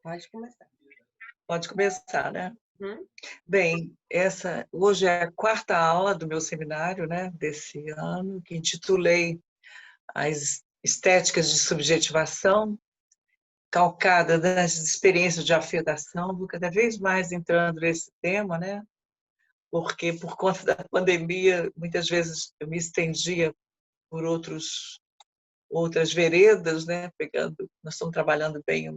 Pode começar. Pode começar, né? Uhum. Bem, hoje é a quarta aula do meu seminário, né, desse ano, que intitulei As Estéticas de Subjetivação, calcada das experiências de afetação. Vou cada vez mais entrando nesse tema, né? Porque por conta da pandemia, muitas vezes eu me estendia por outras veredas, né? Nós estamos trabalhando bem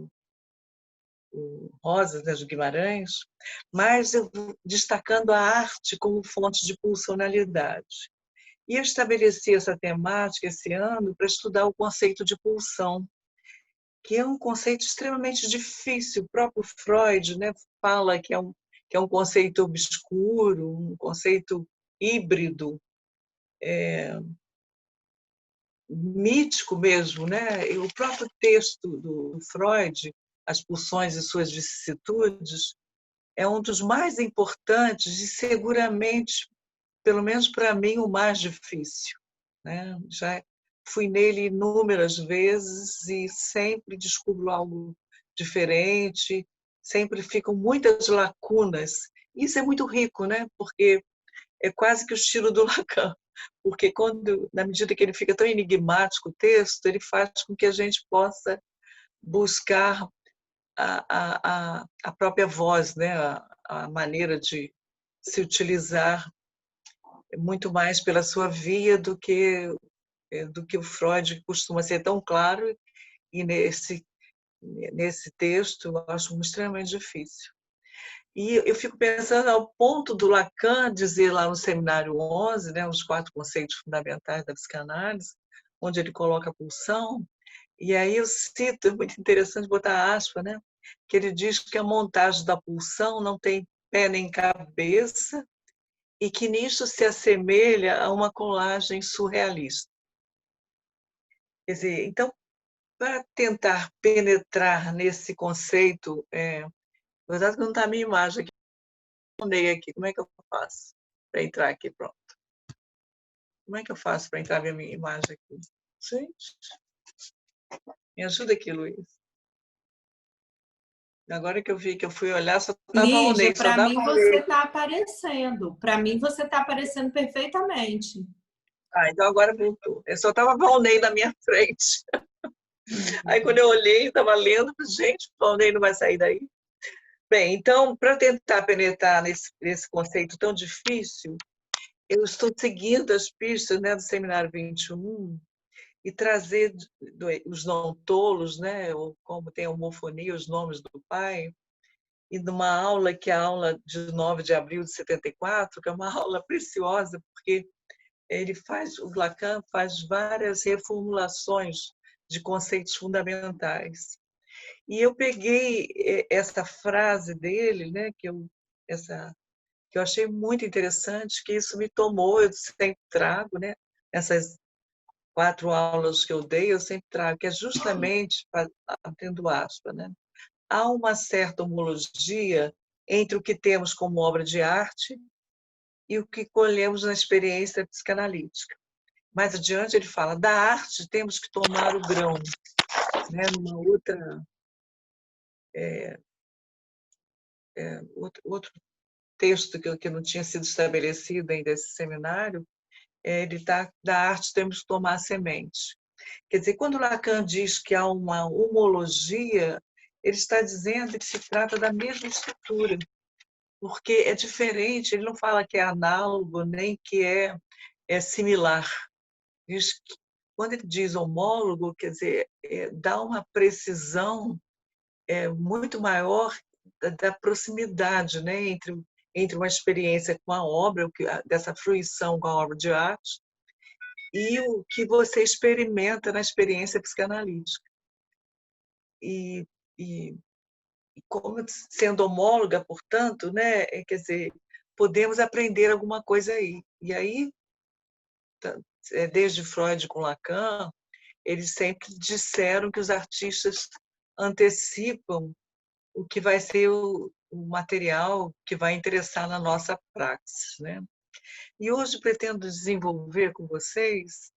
o Rosas, né, de Guimarães, mas eu vou destacando a arte como fonte de pulsionalidade. E eu estabeleci essa temática esse ano para estudar o conceito de pulsão, que é um conceito extremamente difícil. O próprio Freud, né, fala que é um conceito obscuro, um conceito híbrido, mítico mesmo, né? E o próprio texto do Freud, As Pulsões e Suas Vicissitudes, é um dos mais importantes e seguramente, pelo menos para mim, o mais difícil, né? Já fui nele inúmeras vezes e sempre descubro algo diferente, sempre ficam muitas lacunas. Isso é muito rico, né? Porque é quase que o estilo do Lacan, porque na medida que ele fica tão enigmático o texto, ele faz com que a gente possa buscar a própria voz, né? A maneira de se utilizar muito mais pela sua via do que o Freud costuma ser tão claro, e nesse texto eu acho extremamente difícil. E eu fico pensando ao ponto do Lacan dizer lá no Seminário 11, né, os 4 conceitos fundamentais da psicanálise, onde ele coloca a pulsão, e aí eu cito, é muito interessante botar aspa, né, que ele diz que a montagem da pulsão não tem pé nem cabeça e que nisso se assemelha a uma colagem surrealista. Quer dizer, então, para tentar penetrar nesse conceito, verdade que não está a minha imagem aqui, aqui, como é que eu faço para entrar aqui? Pronto. Como é que eu faço para entrar a minha imagem aqui? Gente, me ajuda aqui, Luiz. Agora que eu vi que eu fui olhar, só estava o Lígia, Ney, só para dava mim o você Ney. está aparecendo. Para mim você está aparecendo perfeitamente. Ah, então agora voltou. Eu só estava o Valnei na minha frente. Aí quando eu olhei, estava lendo, gente, o Valnei não vai sair daí. Bem, então, para tentar penetrar nesse conceito tão difícil, eu estou seguindo as pistas, né, do Seminário 21 e trazer os não tolos, né, ou como tem a homofonia, os nomes do pai, e numa aula que é a aula de 9 de abril de 74, que é uma aula preciosa, porque o Lacan faz várias reformulações de conceitos fundamentais. E eu peguei essa frase dele, né, que eu achei muito interessante, que isso me tomou, eu sempre trago, né, essas 4 aulas que eu dei, eu sempre trago, que é justamente, tendo aspa, né, há uma certa homologia entre o que temos como obra de arte e o que colhemos na experiência psicanalítica. Mais adiante ele fala, da arte temos que tomar o grão, né, numa outro texto que não tinha sido estabelecido ainda esse seminário, ele está da arte temos que tomar a semente. Quer dizer, quando Lacan diz que há uma homologia, ele está dizendo que se trata da mesma estrutura, porque é diferente, ele não fala que é análogo, nem que é similar. Quando ele diz homólogo, quer dizer, dá uma precisão muito maior da proximidade, né, entre uma experiência com a obra, dessa fruição com a obra de arte, e o que você experimenta na experiência psicanalítica. E, e como sendo homóloga, portanto, né, quer dizer, podemos aprender alguma coisa aí. E aí, desde Freud com Lacan, eles sempre disseram que os artistas antecipam o que vai ser o material que vai interessar na nossa praxis, né? E hoje pretendo desenvolver com vocês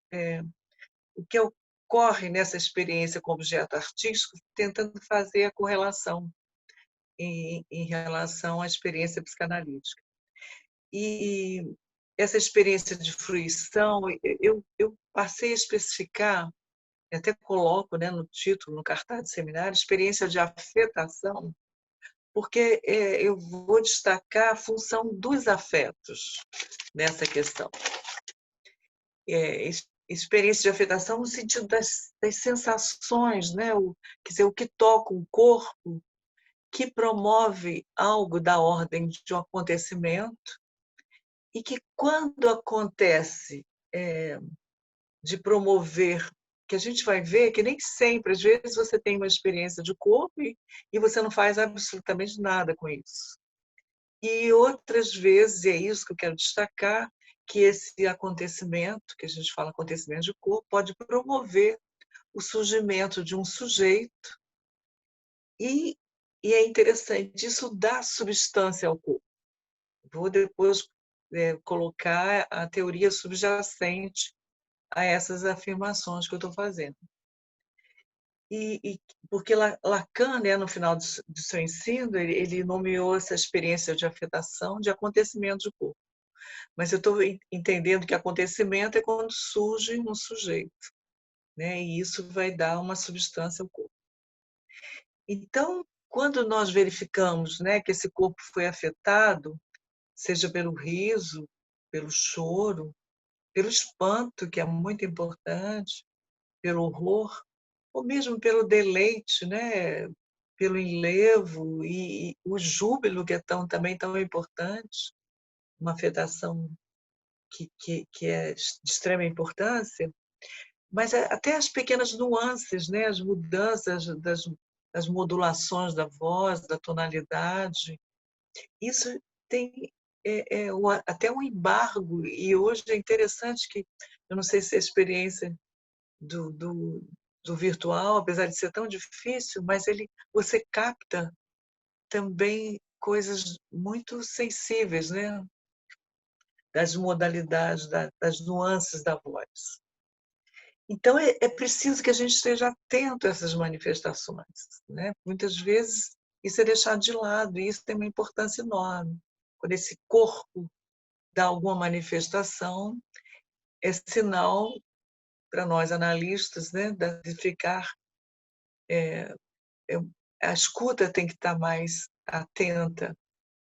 o que ocorre nessa experiência com objeto artístico, tentando fazer a correlação em relação à experiência psicanalítica. E essa experiência de fruição, eu passei a especificar, até coloco, né, no título, no cartaz de seminário, experiência de afetação, porque eu vou destacar a função dos afetos nessa questão. Experiência de afetação no sentido das sensações, né? Quer dizer, o que toca o corpo, que promove algo da ordem de um acontecimento e que, quando acontece de promover, que a gente vai ver que nem sempre, às vezes você tem uma experiência de corpo e você não faz absolutamente nada com isso. E outras vezes, e é isso que eu quero destacar, que esse acontecimento, que a gente fala acontecimento de corpo, pode promover o surgimento de um sujeito e é interessante, isso dá substância ao corpo. Vou depois colocar a teoria subjacente a essas afirmações que eu estou fazendo. Porque Lacan, né, no final do seu ensino, ele nomeou essa experiência de afetação de acontecimento de corpo. Mas eu estou entendendo que acontecimento é quando surge um sujeito, né, e isso vai dar uma substância ao corpo. Então, quando nós verificamos, né, que esse corpo foi afetado, seja pelo riso, pelo choro, pelo espanto, que é muito importante, pelo horror, ou mesmo pelo deleite, né? Pelo enlevo e o júbilo, que é também tão importante, uma afetação que é de extrema importância, mas até as pequenas nuances, né? As mudanças das modulações da voz, da tonalidade, isso tem até um embargo, e hoje é interessante que, eu não sei se a experiência do virtual, apesar de ser tão difícil, mas você capta também coisas muito sensíveis, né? Das modalidades, das nuances da voz. Então, é preciso que a gente esteja atento a essas manifestações, né? Muitas vezes isso é deixado de lado, e isso tem uma importância enorme. Quando esse corpo dá alguma manifestação, é sinal para nós analistas, né, de ficar a escuta tem que estar mais atenta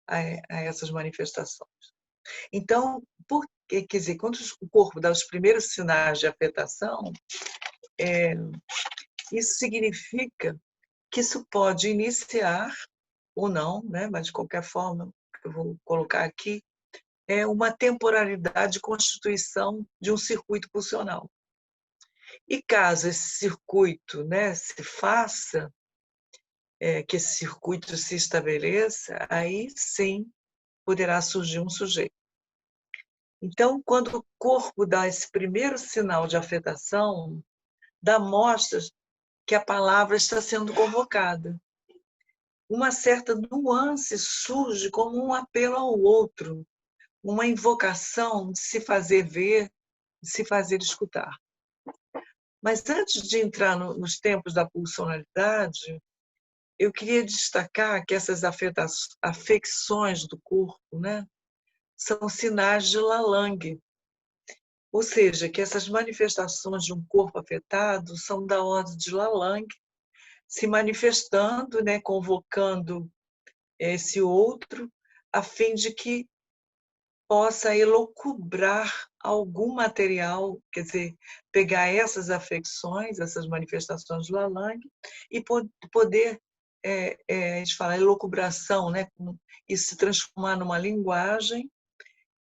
a essas manifestações. Então, quer dizer, quando o corpo dá os primeiros sinais de afetação, isso significa que isso pode iniciar ou não, né? Mas de qualquer forma, eu vou colocar aqui, é uma temporalidade de constituição de um circuito pulsional. E caso esse circuito, né, se faça, que esse circuito se estabeleça, aí sim poderá surgir um sujeito. Então, quando o corpo dá esse primeiro sinal de afetação, dá mostras que a palavra está sendo convocada. Uma certa nuance surge como um apelo ao outro, uma invocação de se fazer ver, de se fazer escutar. Mas antes de entrar nos tempos da pulsionalidade, eu queria destacar que essas afecções do corpo, né, são sinais de Lalang, ou seja, que essas manifestações de um corpo afetado são da ordem de Lalang, se manifestando, né, convocando esse outro, a fim de que possa elocubrar algum material, quer dizer, pegar essas afecções, essas manifestações do Lalang, e poder, a gente fala elocubração, né, e se transformar numa linguagem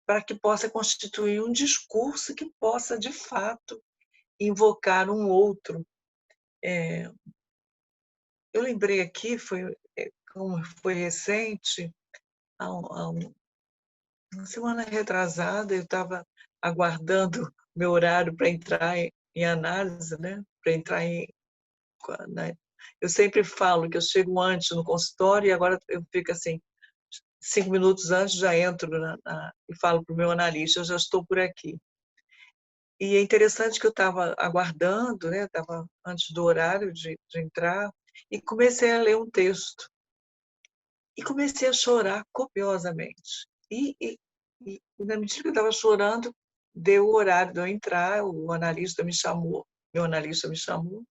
para que possa constituir um discurso que possa, de fato, invocar um outro. Eu lembrei aqui, como foi recente, há uma semana retrasada, eu estava aguardando meu horário para entrar em análise, né? Para entrar né? Eu sempre falo que eu chego antes no consultório e agora eu fico assim, 5 minutos antes já entro e falo para o meu analista, eu já estou por aqui. E é interessante que eu estava aguardando, né? Estava antes do horário de entrar, e comecei a ler um texto. E comecei a chorar copiosamente. E na medida que eu estava chorando, deu o horário de eu entrar, o analista me chamou, meu analista me chamou,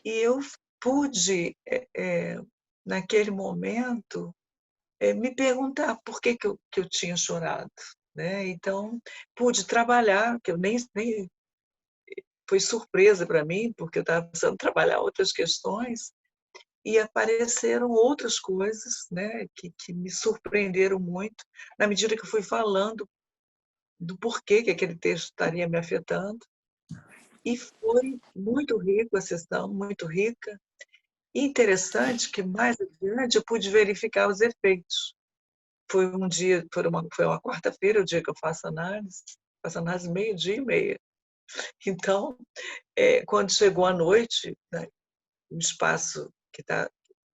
e eu pude, naquele momento, me perguntar por que eu tinha chorado. Né? Então, pude trabalhar, que eu nem foi surpresa para mim, porque eu estava precisando trabalhar outras questões, e apareceram outras coisas, né, que me surpreenderam muito, na medida que eu fui falando do porquê que aquele texto estaria me afetando. E foi muito rico a sessão, muito rica. E interessante que mais adiante eu pude verificar os efeitos. Foi um dia, foi uma quarta-feira, o dia que eu faço análise 12h30. Então, quando chegou a noite, né, um espaço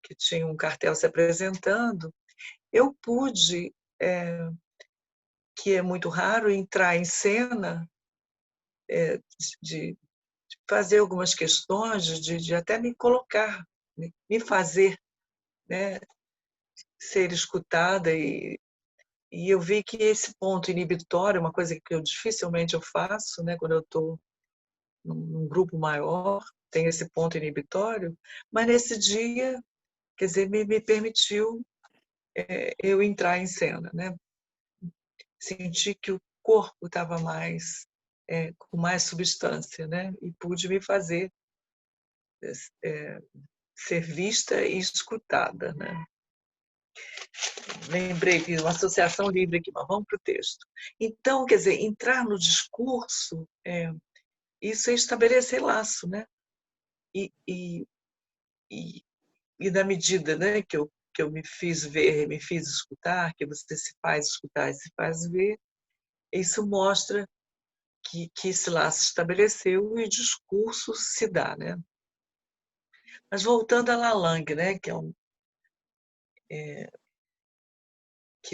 que tinha um cartel se apresentando, eu pude, que é muito raro, entrar em cena, de fazer algumas questões, de até me colocar, me fazer, né, ser escutada. E eu vi que esse ponto inibitório, uma coisa que eu dificilmente eu faço, né, quando eu estou num grupo maior, tem esse ponto inibitório, mas nesse dia, quer dizer, me permitiu eu entrar em cena, né? Senti que o corpo estava com mais substância, né? E pude me fazer ser vista e escutada, né? Lembrei, fiz uma associação livre aqui, mas vamos para o texto. Então, quer dizer, entrar no discurso, isso é estabelecer laço, né? E, e, e, e na medida, né, que eu me fiz ver, me fiz escutar, que você se faz escutar e se faz ver, isso mostra que esse laço estabeleceu e o discurso se dá, né? Mas voltando a Lalande, né, que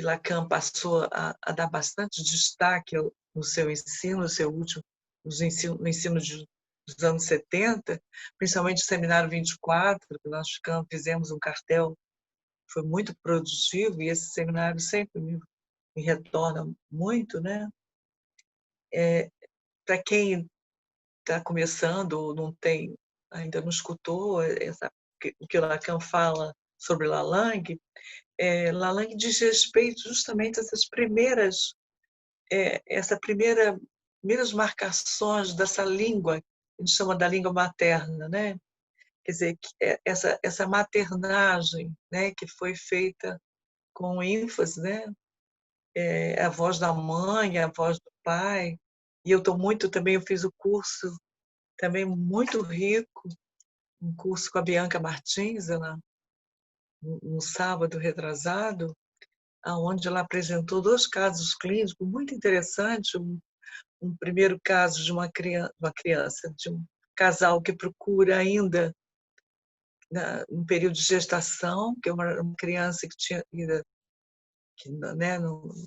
Lacan passou a dar bastante destaque no seu ensino, no seu último, no ensino dos anos 70, principalmente o Seminário 24, que nós fizemos um cartel, foi muito produtivo, e esse seminário sempre me retorna muito, né? Para quem está começando ou ainda não escutou o que Lacan fala sobre Lalande, Lalande diz respeito justamente a primeiras marcações dessa língua, a gente chama da língua materna, né? Quer dizer, essa maternagem, né, que foi feita com ênfase, né? A voz da mãe, a voz do pai. E eu fiz o curso também muito rico, um curso com a Bianca Martins, no sábado retrasado, onde ela apresentou 2 casos clínicos muito interessantes. Um primeiro caso de uma criança, de um casal que procura ainda no período de gestação, que é uma criança que tinha que, né,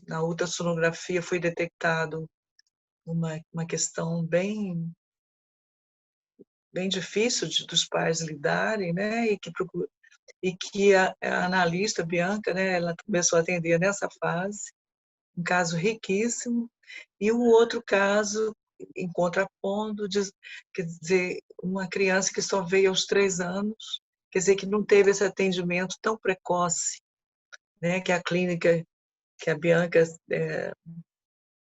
na ultrassonografia foi detectado uma questão bem difícil dos pais lidarem, né, e que a analista Bianca, né, ela começou a atender nessa fase, um caso riquíssimo, e um outro caso em contrapondo, quer dizer, uma criança que só veio aos 3 anos, quer dizer, que não teve esse atendimento tão precoce, né, que a clínica que a Bianca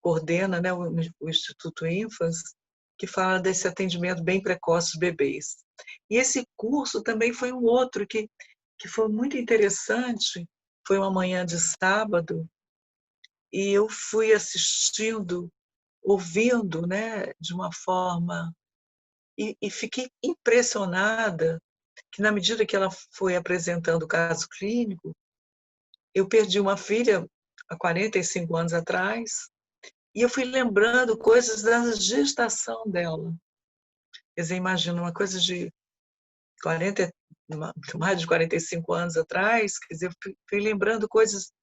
coordena, né, o Instituto ínfans, que fala desse atendimento bem precoce dos bebês. E esse curso também foi um outro que foi muito interessante, foi uma manhã de sábado, e eu fui assistindo, ouvindo, né, de uma forma, e fiquei impressionada que, na medida que ela foi apresentando o caso clínico, eu perdi uma filha há 45 anos atrás, e eu fui lembrando coisas da gestação dela. Quer dizer, imagina, uma coisa de 40, mais de 45 anos atrás, quer dizer, eu fui lembrando coisas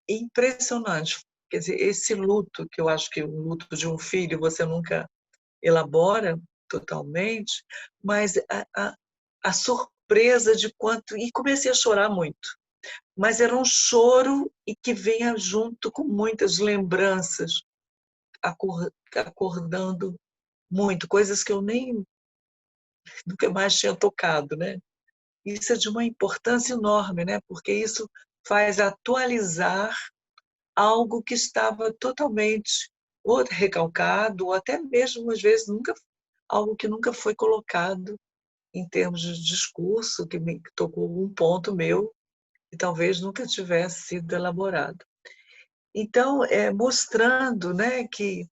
impressionantes. Quer dizer, esse luto, que eu acho que o luto de um filho você nunca elabora totalmente, mas a surpresa de quanto... E comecei a chorar muito. mas era um choro e que vinha junto com muitas lembranças, acordando muito, coisas que eu nem nunca mais tinha tocado, né? Isso é de uma importância enorme, né? Porque isso faz atualizar algo que estava totalmente ou recalcado, ou até mesmo, às vezes, algo que nunca foi colocado em termos de discurso, que tocou um ponto meu, e talvez nunca tivesse sido elaborado. Então, mostrando, né, que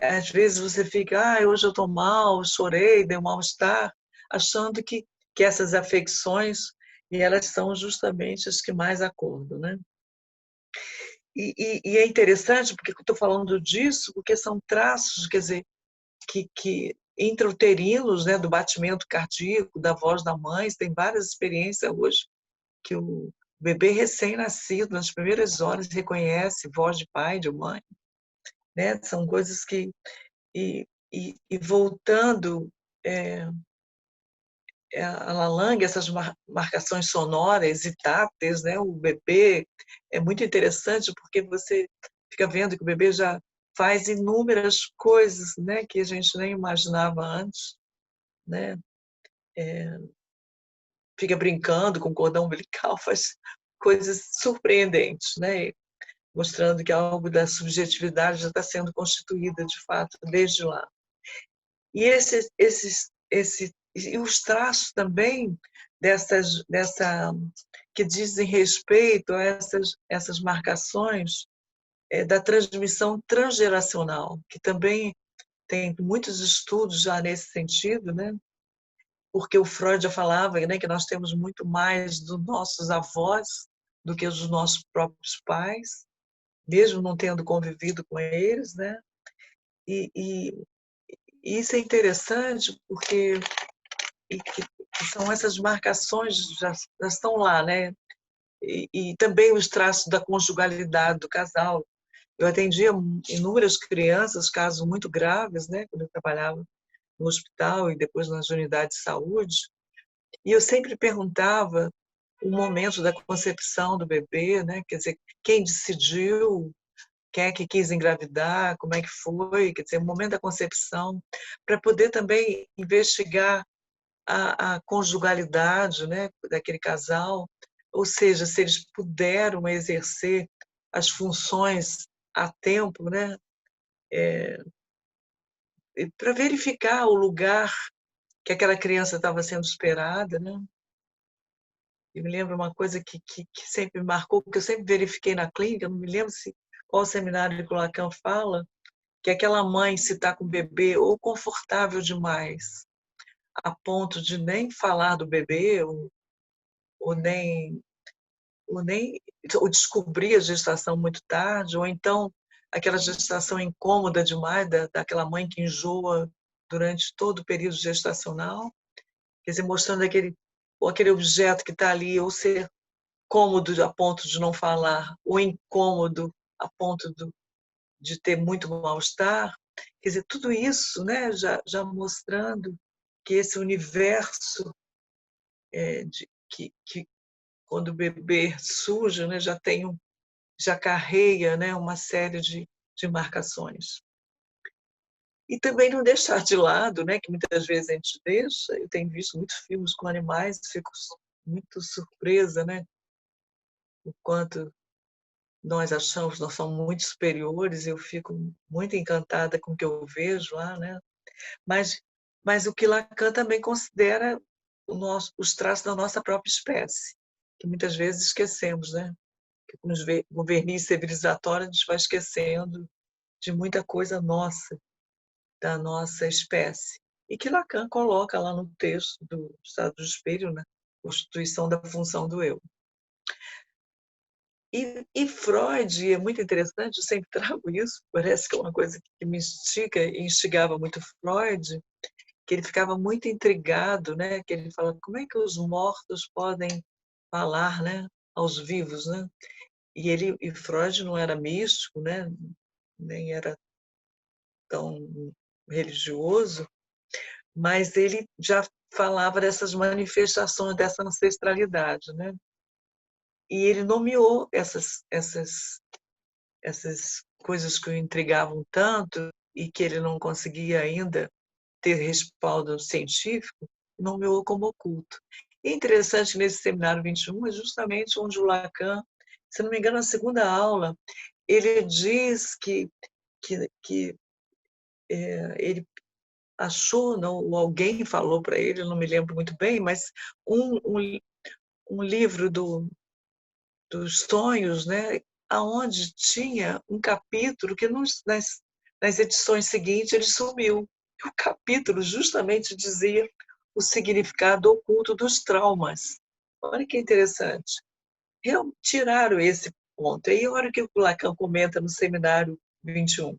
às vezes você fica, hoje eu estou mal, chorei, deu mal-estar, achando que essas afecções, e elas são justamente as que mais acordam, né? E é interessante, porque eu estou falando disso, porque são traços, quer dizer, que intrauterinos, né, do batimento cardíaco, da voz da mãe, tem várias experiências hoje que o bebê recém-nascido, nas primeiras horas, reconhece voz de pai, de mãe, né? São coisas que... E voltando a Lalang, essas marcações sonoras e táteis, né? O bebê é muito interessante porque você fica vendo que o bebê já faz inúmeras coisas, né? Que a gente nem imaginava antes, né? Fica brincando com cordão umbilical, faz coisas surpreendentes, né? Mostrando que algo da subjetividade já está sendo constituída de fato desde lá. E e os traços também que dizem respeito a essas marcações da transmissão transgeracional, que também tem muitos estudos já nesse sentido, né? Porque o Freud já falava, né, que nós temos muito mais dos nossos avós do que dos nossos próprios pais, mesmo não tendo convivido com eles, né? E isso é interessante porque que são essas marcações já estão lá, né? E também os traços da conjugalidade do casal. Eu atendia inúmeras crianças, casos muito graves, né? Quando eu trabalhava no hospital e depois nas unidades de saúde, e eu sempre perguntava o momento da concepção do bebê, né? Quer dizer, quem decidiu, quem é que quis engravidar, como é que foi, quer dizer, o momento da concepção, para poder também investigar a conjugalidade, né, daquele casal, ou seja, se eles puderam exercer as funções a tempo, né, para verificar o lugar que aquela criança estava sendo esperada, né. Eu me lembro uma coisa que sempre me marcou, porque eu sempre verifiquei na clínica, não me lembro qual seminário que o Lacan fala, que aquela mãe, se está com o bebê ou confortável demais, a ponto de nem falar do bebê, ou nem ou descobrir a gestação muito tarde, ou então aquela gestação incômoda demais daquela mãe que enjoa durante todo o período gestacional, quer dizer, mostrando aquele objeto que está ali, ou ser cômodo a ponto de não falar, ou incômodo a ponto de ter muito mal-estar, quer dizer, tudo isso, né, já mostrando que esse universo que quando o bebê surge, né, já carrega, né, uma série de marcações. E também não deixar de lado, né, que muitas vezes a gente deixa, eu tenho visto muitos filmes com animais, fico muito surpresa, né, o quanto nós achamos que nós somos muito superiores, eu fico muito encantada com o que eu vejo lá, né? Mas o que Lacan também considera os traços da nossa própria espécie, que muitas vezes esquecemos, né? Que com o verniz civilizatório a gente vai esquecendo de muita coisa nossa, da nossa espécie. E que Lacan coloca lá no texto do Estado do Espelho, na Constituição da Função do Eu. E Freud, é muito interessante, eu sempre trago isso, parece que é uma coisa que me instiga e instigava muito Freud, que ele ficava muito intrigado, né? Que ele fala, como é que os mortos podem falar, né, aos vivos, né? E Freud não era místico, né? Nem era tão religioso, mas ele já falava dessas manifestações dessa ancestralidade, né? E ele nomeou essas coisas que o intrigavam tanto e que ele não conseguia ainda ter respaldo científico, nomeou como oculto. E é interessante que nesse seminário 21 é justamente onde o Lacan, se não me engano, na segunda aula, ele diz que ele achou, não, ou alguém falou para ele, eu não me lembro muito bem, mas um livro dos sonhos, né, aonde tinha um capítulo que nas edições seguintes ele sumiu. O capítulo justamente dizia o significado oculto dos traumas. Olha que interessante. Tiraram esse ponto. Aí, a hora que o Lacan comenta no seminário 21,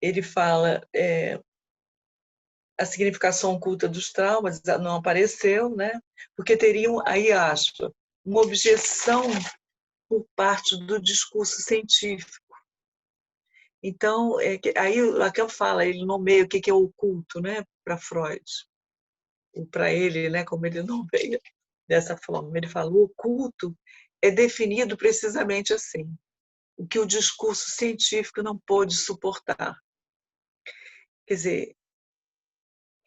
ele fala a significação oculta dos traumas não apareceu, né? Porque teriam, aí aspa, uma objeção por parte do discurso científico. Então, aí o Lacan fala, ele nomeia o que é oculto, né, para Freud, ou para ele, né, como ele nomeia dessa forma. Ele fala, o oculto é definido precisamente assim, o que o discurso científico não pôde suportar. Quer dizer,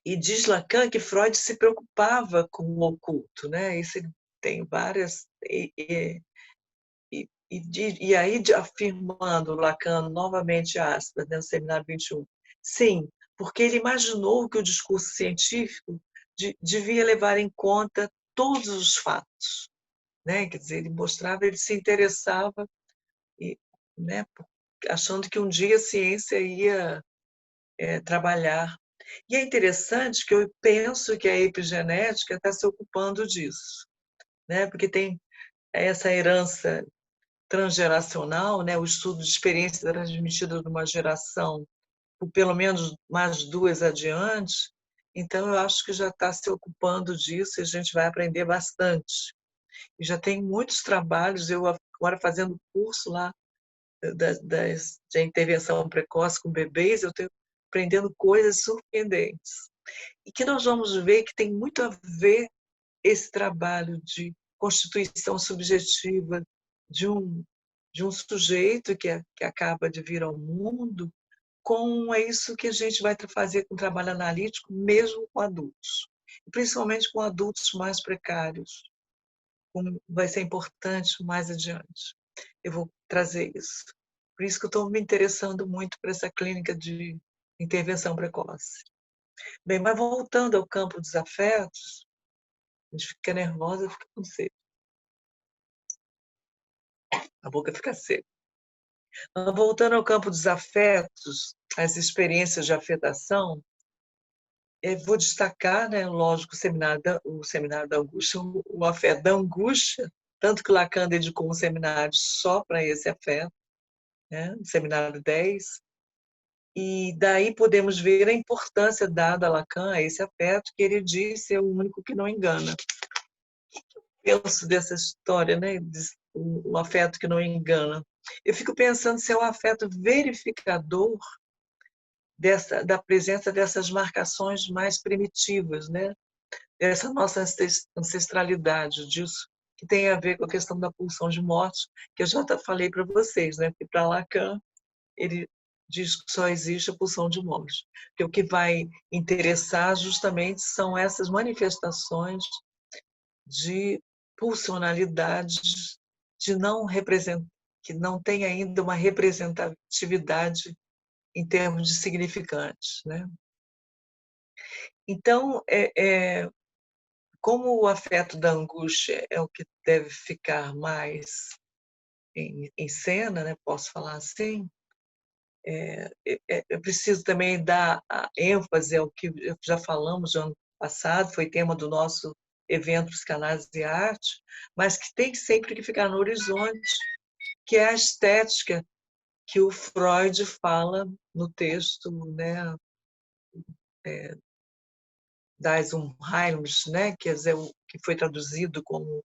e diz Lacan que Freud se preocupava com o oculto, né? Isso ele tem várias e aí, afirmando Lacan, novamente, aspas, no seminário 21, sim, porque ele imaginou que o discurso científico devia levar em conta todos os fatos. Né? Quer dizer, ele mostrava, ele se interessava, né, achando que um dia a ciência ia trabalhar. E é interessante que eu penso que a epigenética está se ocupando disso, né? Porque tem essa herança transgeracional, né, o estudo de experiência transmitida de uma geração por pelo menos mais duas adiante, então eu acho que já está se ocupando disso e a gente vai aprender bastante. E já tem muitos trabalhos, eu agora fazendo curso lá de intervenção precoce com bebês, eu estou aprendendo coisas surpreendentes. E que nós vamos ver que tem muito a ver esse trabalho de constituição subjetiva de um sujeito que acaba de vir ao mundo, com isso que a gente vai fazer com o trabalho analítico, mesmo com adultos, principalmente com adultos mais precários, como vai ser importante mais adiante. Eu vou trazer isso. Por isso que eu estou me interessando muito por essa clínica de intervenção precoce. Bem, mas voltando ao campo dos afetos, a gente fica nervosa, fica com sede. A boca fica seca. Voltando ao campo dos afetos, as experiências de afetação, eu vou destacar, né, lógico, o seminário da angústia, o afeto da angústia, tanto que Lacan dedicou um seminário só para esse afeto, né, o seminário 10, e daí podemos ver a importância dada a Lacan a esse afeto, que ele disse é o único que não engana. Penso dessa história, né, o afeto que não engana. Eu fico pensando se é o afeto verificador da presença dessas marcações mais primitivas, né? Dessa nossa ancestralidade, disso que tem a ver com a questão da pulsão de morte, que eu já falei para vocês, né? Porque para Lacan, ele diz que só existe a pulsão de morte. Porque o que vai interessar justamente são essas manifestações de pulsionalidade de não que não tem ainda uma representatividade em termos de significantes, né? Então, como o afeto da angústia é o que deve ficar mais em cena, né? Posso falar assim, eu preciso também dar a ênfase ao que já falamos no ano passado, foi tema do nosso evento Psicanálise e Arte, mas que tem sempre que ficar no horizonte, que é a estética que o Freud fala no texto, né, das Unheimlich, né, quer dizer, que foi traduzido como,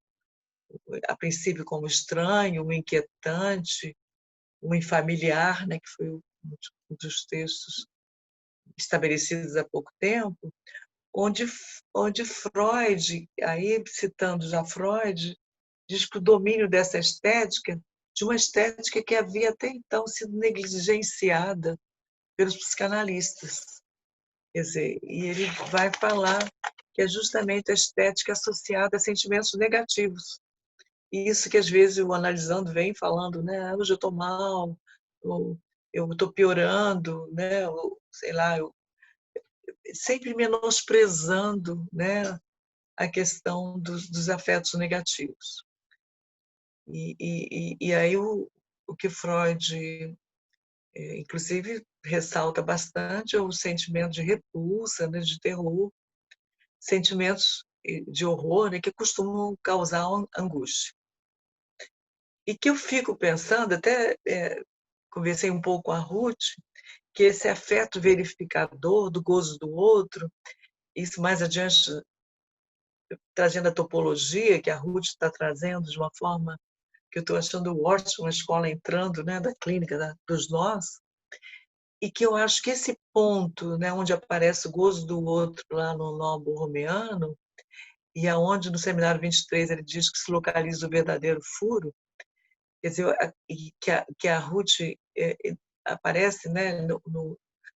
a princípio como estranho, um inquietante, um infamiliar, né, que foi um dos textos estabelecidos há pouco tempo, onde Freud, aí citando já Freud, diz que o domínio dessa estética, de uma estética que havia até então sido negligenciada pelos psicanalistas. Quer dizer, e ele vai falar que é justamente a estética associada a sentimentos negativos. E isso que às vezes o analisando vem falando, né? Hoje eu estou mal, ou eu estou piorando, né? Ou, sei lá, eu sempre menosprezando, né? A questão dos afetos negativos. E aí o que Freud, inclusive, ressalta bastante é o sentimento de repulsa, né? De terror, sentimentos de horror, né? Que costumam causar angústia. E que eu fico pensando, até conversei um pouco com a Ruth, que esse afeto verificador do gozo do outro, isso mais adiante, trazendo a topologia que a Ruth está trazendo de uma forma que eu estou achando ótima, a escola entrando, né, da clínica dos nós, e que eu acho que esse ponto, né, onde aparece o gozo do outro lá no nó borromeano, e aonde no seminário 23 ele diz que se localiza o verdadeiro furo, quer dizer, que a Ruth aparece, né,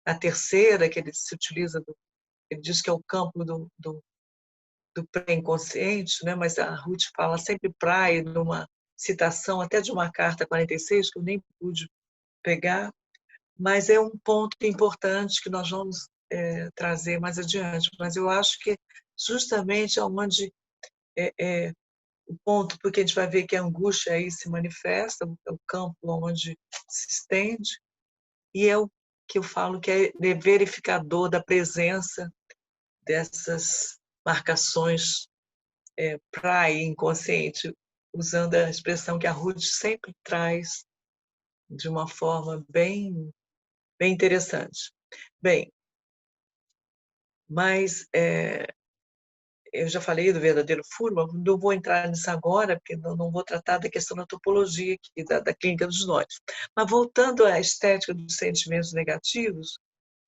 na terceira, que ele se utiliza, ele diz que é o campo do pré-inconsciente, né, mas a Ruth fala sempre praia, numa citação até de uma carta 46, que eu nem pude pegar, mas é um ponto importante que nós vamos trazer mais adiante. Mas eu acho que justamente onde o ponto, porque a gente vai ver que a angústia aí se manifesta, é o campo onde se estende, e é o que eu falo que é verificador da presença dessas marcações praia inconsciente, usando a expressão que a Ruth sempre traz de uma forma bem, bem interessante. Bem, mas eu já falei do verdadeiro furo, mas não vou entrar nisso agora, porque não vou tratar da questão da topologia aqui, da clínica dos nós. Mas voltando à estética dos sentimentos negativos,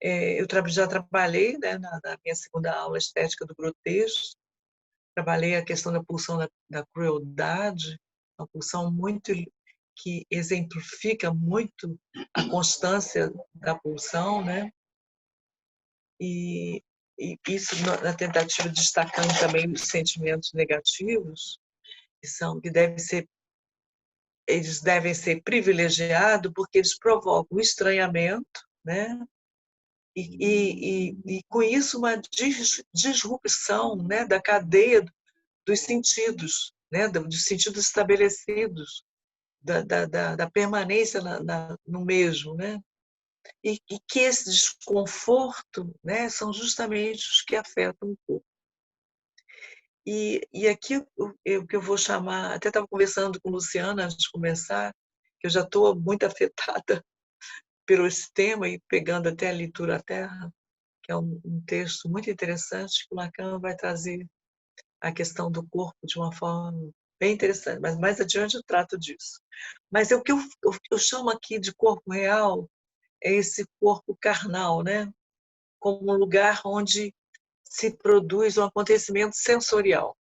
eu já trabalhei, né, na minha segunda aula, estética do grotesco, trabalhei a questão da pulsão da crueldade, uma pulsão muito que exemplifica muito a constância da pulsão, né? E isso na tentativa de destacando também os sentimentos negativos, que eles devem ser privilegiados porque eles provocam o estranhamento, né? E com isso uma disrupção, né, da cadeia dos sentidos, né, dos sentidos estabelecidos, da permanência no mesmo, né? E que esse desconforto, né, são justamente os que afetam o corpo. E aqui o que eu vou chamar, até estava conversando com Luciana antes de começar, que eu já estou muito afetada pelo esse tema e pegando até a Leitura à Terra, que é um texto muito interessante, que o Lacan vai trazer a questão do corpo de uma forma bem interessante, mas mais adiante eu trato disso. Mas o que eu chamo aqui de corpo real é esse corpo carnal, né? Como um lugar onde se produz um acontecimento sensorial.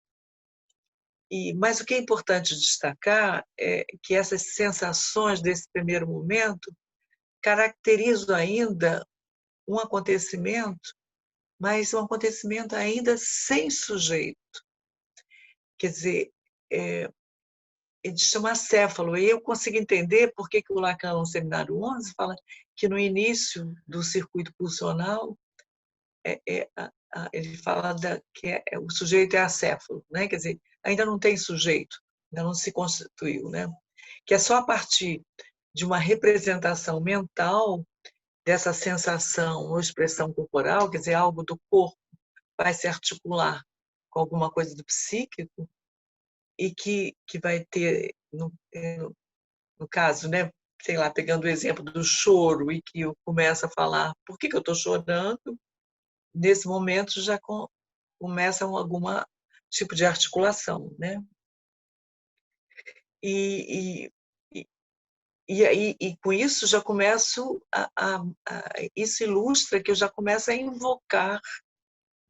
Mas o que é importante destacar é que essas sensações desse primeiro momento caracterizam ainda um acontecimento, mas um acontecimento ainda sem sujeito. Quer dizer, ele chama acéfalo, e eu consigo entender por que o Lacan, no Seminário 11, fala que no início do circuito pulsional, ele fala que o sujeito é acéfalo, né? Quer dizer, ainda não tem sujeito, ainda não se constituiu, né? Que é só a partir de uma representação mental dessa sensação ou expressão corporal, quer dizer, algo do corpo vai se articular com alguma coisa do psíquico e que vai ter, no caso, né, sei lá, pegando o exemplo do choro e que eu começo a falar por que eu estou chorando, nesse momento já começa alguma tipo de articulação, né? E, e, e com isso já começo isso ilustra que eu já começo a invocar,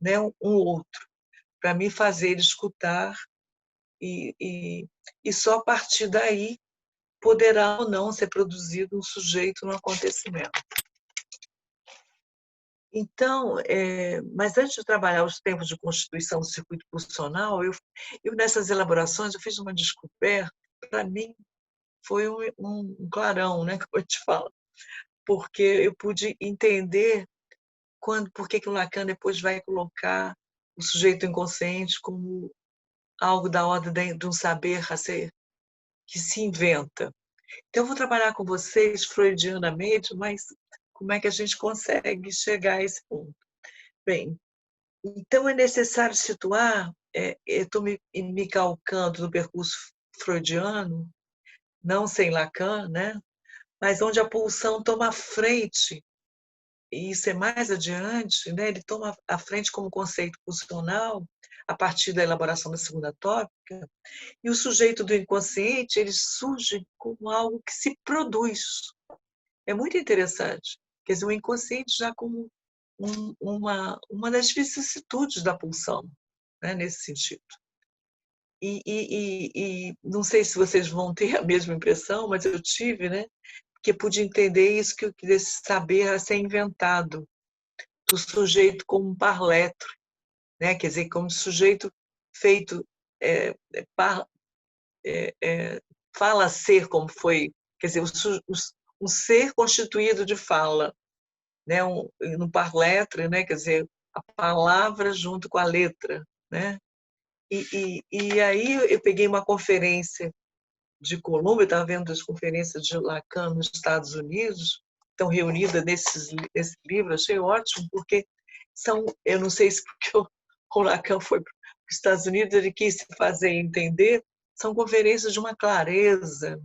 né, um outro para me fazer escutar e só a partir daí poderá ou não ser produzido um sujeito no acontecimento. Então, mas antes de trabalhar os tempos de constituição do circuito pulsional, nessas elaborações eu fiz uma descoberta, para mim foi um clarão, né, que eu te falo, porque eu pude entender por que o Lacan depois vai colocar o sujeito inconsciente como algo da ordem de um saber a ser, que se inventa. Então, eu vou trabalhar com vocês freudianamente, mas como é que a gente consegue chegar a esse ponto? Bem, então é necessário situar, eu estou me calcando no percurso freudiano, não sem Lacan, né? Mas onde a pulsão toma a frente, e isso é mais adiante, né? Ele toma a frente como conceito pulsional, a partir da elaboração da segunda tópica, e o sujeito do inconsciente ele surge como algo que se produz. É muito interessante. Quer dizer, o inconsciente já como uma das vicissitudes da pulsão, né, nesse sentido. E não sei se vocês vão ter a mesma impressão, mas eu tive, né, que pude entender isso, que desse saber a ser inventado, do sujeito como um parletro, né, quer dizer, como sujeito feito, fala ser como foi, quer dizer, um ser constituído de fala, né, no parletre, né, quer dizer, a palavra junto com a letra, né? E aí eu peguei uma conferência de Colômbia, estava vendo as conferências de Lacan nos Estados Unidos, estão reunidas nesse livro, achei ótimo, porque eu não sei se porque o Lacan foi para os Estados Unidos, ele quis se fazer entender, são conferências de uma clareza,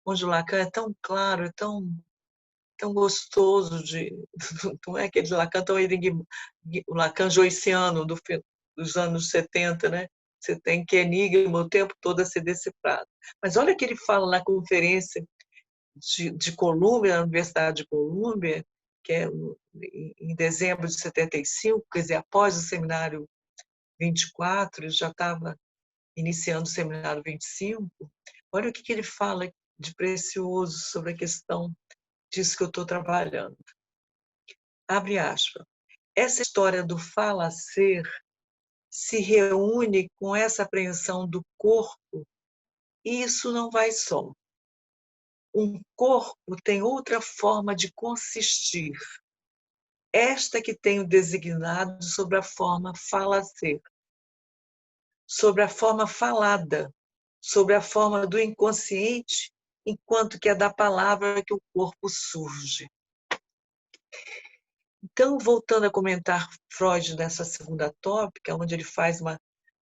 onde o Lacan é tão claro, é tão gostoso não é aquele Lacan tão o Lacan joyciano dos anos 70, né? Você tem que enigma o tempo todo a ser decifrado. Mas olha o que ele fala na conferência de Colômbia, na Universidade de Colômbia, que é em dezembro de 75, quer dizer, após o seminário 24, ele já estava iniciando o seminário 25. Olha o que ele fala de precioso sobre a questão disso que eu estou trabalhando. Abre aspas. Essa história do fala-ser se reúne com essa apreensão do corpo, e isso não vai só. Um corpo tem outra forma de consistir, esta que tenho designado sobre a forma fala-ser, sobre a forma falada, sobre a forma do inconsciente, enquanto que é da palavra que o corpo surge. Então, voltando a comentar Freud nessa segunda tópica, onde ele faz uma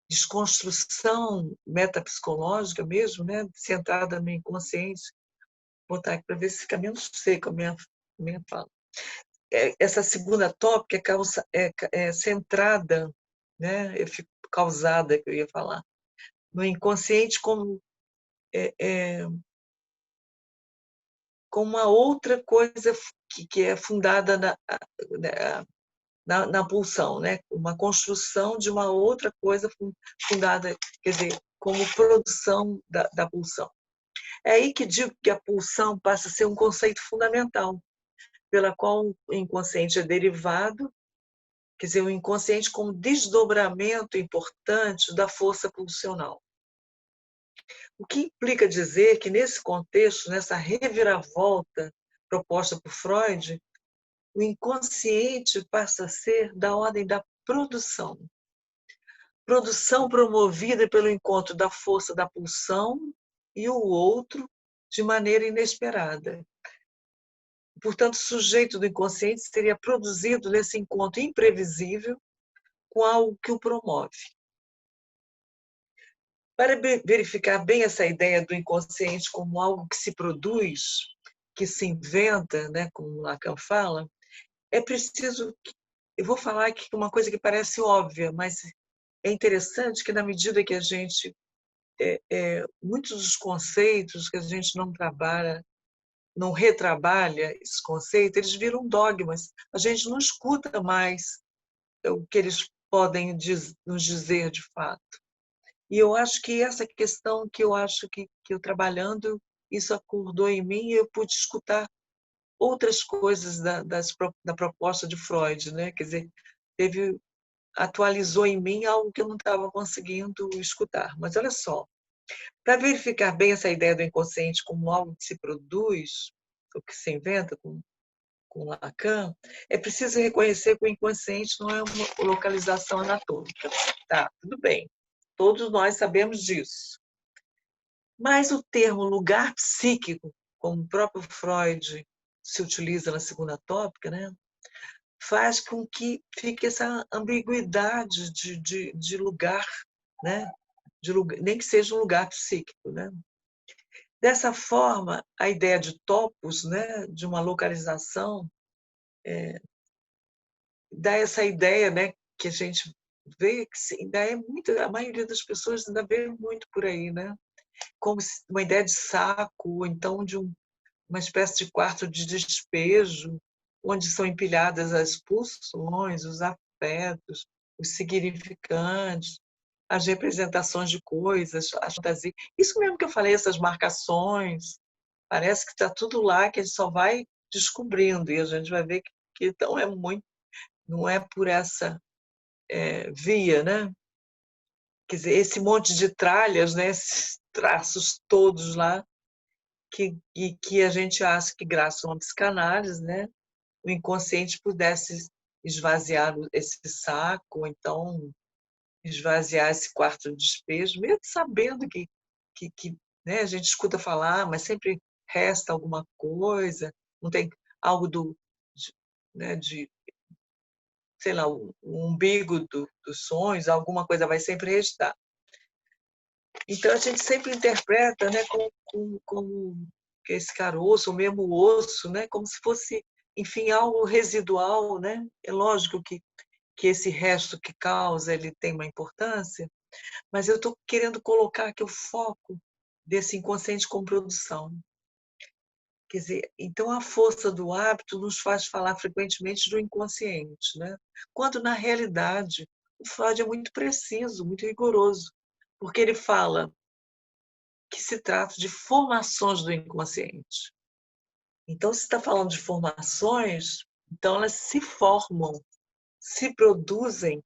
desconstrução metapsicológica mesmo, né, centrada no inconsciente, vou botar aqui para ver se fica menos seco a minha fala. Essa segunda tópica é centrada, né, eu fico causada, que eu ia falar, no inconsciente como como uma outra coisa que é fundada na pulsão, né? Uma construção de uma outra coisa fundada, quer dizer, como produção da pulsão. É aí que digo que a pulsão passa a ser um conceito fundamental, pela qual o inconsciente é derivado, quer dizer, o inconsciente como desdobramento importante da força pulsional. O que implica dizer que, nesse contexto, nessa reviravolta proposta por Freud, o inconsciente passa a ser da ordem da produção. Produção promovida pelo encontro da força da pulsão e o outro de maneira inesperada. Portanto, o sujeito do inconsciente seria produzido nesse encontro imprevisível com algo que o promove. Para verificar bem essa ideia do inconsciente como algo que se produz, que se inventa, né, como Lacan fala, é preciso. Eu vou falar aqui uma coisa que parece óbvia, mas é interessante que, na medida que a gente. Muitos dos conceitos que a gente não trabalha, não retrabalha esses conceitos, eles viram dogmas. A gente não escuta mais o que eles podem nos dizer de fato. E eu acho que essa questão que eu acho que eu trabalhando, isso acordou em mim e eu pude escutar outras coisas da proposta de Freud, né? Quer dizer, atualizou em mim algo que eu não estava conseguindo escutar. Mas olha só, para verificar bem essa ideia do inconsciente como algo que se produz, ou que se inventa com Lacan, é preciso reconhecer que o inconsciente não é uma localização anatômica. Tá, tudo bem. Todos nós sabemos disso. Mas o termo lugar psíquico, como o próprio Freud se utiliza na segunda tópica, né, faz com que fique essa ambiguidade de lugar, né, de lugar, nem que seja um lugar psíquico. Né? Dessa forma, a ideia de topos, né, de uma localização, dá essa ideia, né, que a gente vê que ainda é muito, a maioria das pessoas ainda vê muito por aí, né? Como uma ideia de saco, ou então de uma espécie de quarto de despejo, onde são empilhadas as pulsões, os afetos, os significantes, as representações de coisas, as fantasias. Isso mesmo que eu falei, essas marcações, parece que está tudo lá, que a gente só vai descobrindo, e a gente vai ver que então é muito, não é por essa via, né? Quer dizer, esse monte de tralhas, né? Esses traços todos lá, que a gente acha que, graças a uma psicanálise, né, o inconsciente pudesse esvaziar esse saco, ou então esvaziar esse quarto de despejo, mesmo sabendo que né, a gente escuta falar, mas sempre resta alguma coisa, não tem algo né, sei lá, o umbigo dos sonhos, alguma coisa vai sempre restar. Então, a gente sempre interpreta, né, como que esse caroço, ou mesmo o osso, né, como se fosse, enfim, algo residual. Né? É lógico que esse resto que causa ele tem uma importância, mas eu estou querendo colocar aqui o foco desse inconsciente com produção. Quer dizer, então a força do hábito nos faz falar frequentemente do inconsciente, né? Quando, na realidade, o Freud é muito preciso, muito rigoroso, porque ele fala que se trata de formações do inconsciente. Então, se está falando de formações, então elas se formam, se produzem,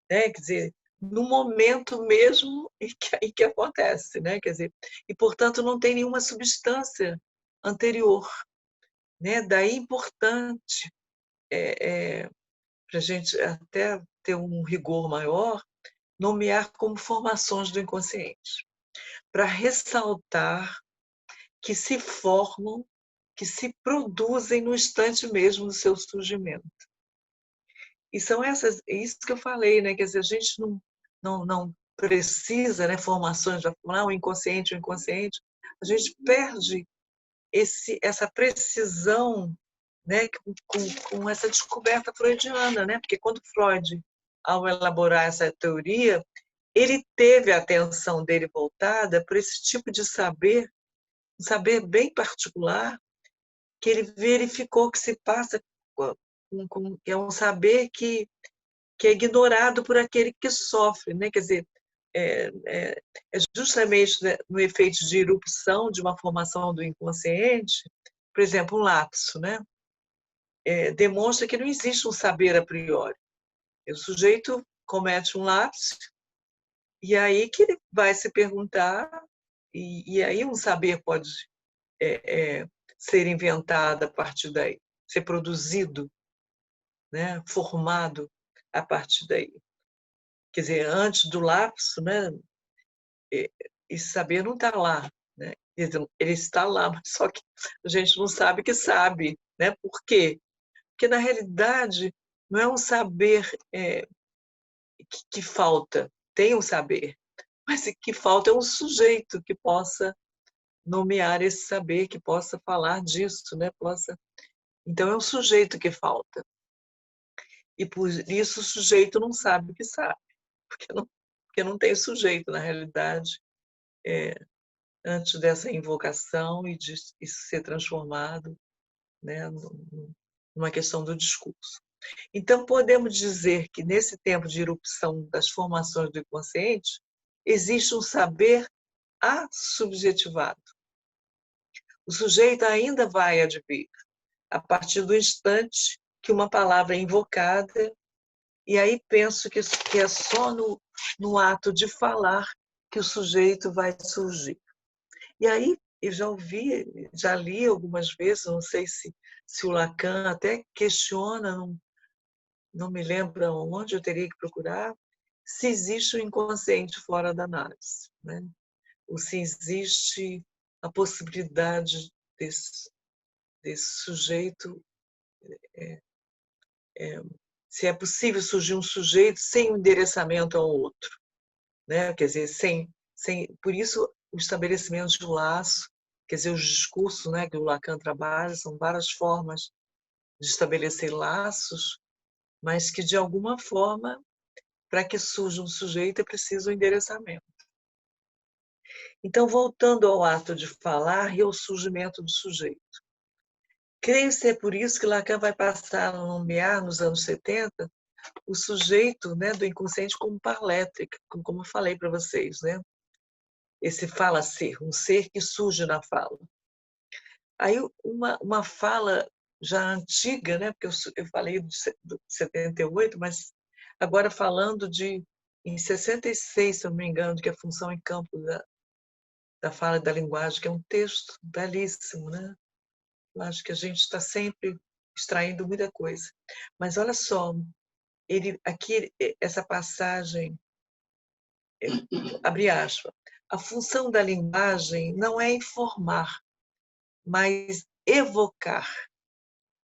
né? Quer dizer, no momento mesmo em que acontece, né? Quer dizer, e portanto não tem nenhuma substância anterior, né? Daí importante para a gente até ter um rigor maior, nomear como formações do inconsciente, para ressaltar que se formam, que se produzem no instante mesmo do seu surgimento. E são isso que eu falei, né? Quer dizer, a gente não precisa, né, formações já o inconsciente, a gente perde essa precisão, né, com essa descoberta freudiana, né? Porque quando Freud, ao elaborar essa teoria, ele teve a atenção dele voltada para esse tipo de saber, um saber bem particular, que ele verificou que se passa é um saber que é ignorado por aquele que sofre, né? Quer dizer, é justamente, né, no efeito de irrupção de uma formação do inconsciente, por exemplo, um lapso, né? Demonstra que não existe um saber a priori. O sujeito comete um lapso e aí que ele vai se perguntar, e aí um saber pode ser inventado a partir daí, ser produzido, né? Formado a partir daí. Quer dizer, antes do lapso, né? Esse saber não está lá, né? Ele está lá, mas só que a gente não sabe que sabe, né? Por quê? Porque na realidade não é um saber que falta, tem um saber, mas o que falta é um sujeito que possa nomear esse saber, que possa falar disso, né? Então é um sujeito que falta. E por isso o sujeito não sabe o que sabe, porque não tem sujeito na realidade, antes dessa invocação e de isso ser transformado, né, numa questão do discurso. Então, podemos dizer que nesse tempo de irrupção das formações do inconsciente, existe um saber assubjetivado. O sujeito ainda vai advir, a partir do instante que uma palavra é invocada, e aí penso que é só no ato de falar que o sujeito vai surgir. E aí eu já li algumas vezes, não sei se o Lacan até questiona, não me lembro onde eu teria que procurar, se existe o inconsciente fora da análise, né? Ou se existe a possibilidade desse sujeito, se é possível surgir um sujeito sem um endereçamento ao outro, né? Quer dizer, por isso o estabelecimento de um laço, quer dizer, os discursos, né, que o Lacan trabalha, são várias formas de estabelecer laços, mas que, de alguma forma, para que surja um sujeito, é preciso o endereçamento. Então, voltando ao ato de falar e ao surgimento do sujeito. Creio ser por isso que Lacan vai passar a nomear, nos anos 70, o sujeito, né, do inconsciente como parlétrico, como eu falei para vocês, né? Esse fala-ser, um ser que surge na fala. Aí uma fala já antiga, né? Porque eu falei de 78, mas agora falando em 66, se eu não me engano, que é a função em campo da fala e da linguagem, que é um texto belíssimo, né? Eu acho que a gente está sempre extraindo muita coisa. Mas olha só, aqui essa passagem, abre aspas, a função da linguagem não é informar, mas evocar.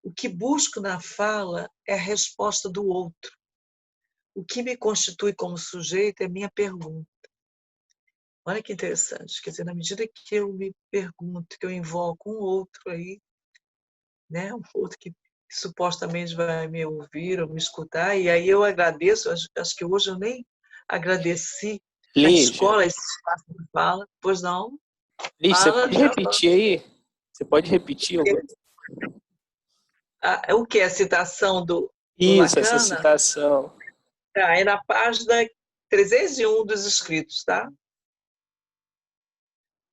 O que busco na fala é a resposta do outro. O que me constitui como sujeito é minha pergunta. Olha que interessante. Quer dizer, na medida que eu me pergunto, que eu invoco um outro aí, né? Um outro que supostamente vai me ouvir ou me escutar, e aí eu agradeço, acho que hoje eu nem agradeci a Lígia, escola, esse espaço de fala, pois não, Lígia, você fala pode já. repetir aí? Você pode repetir? O que? A citação do Isso, essa Lacan? citação. Tá, é na página 301 dos escritos, tá?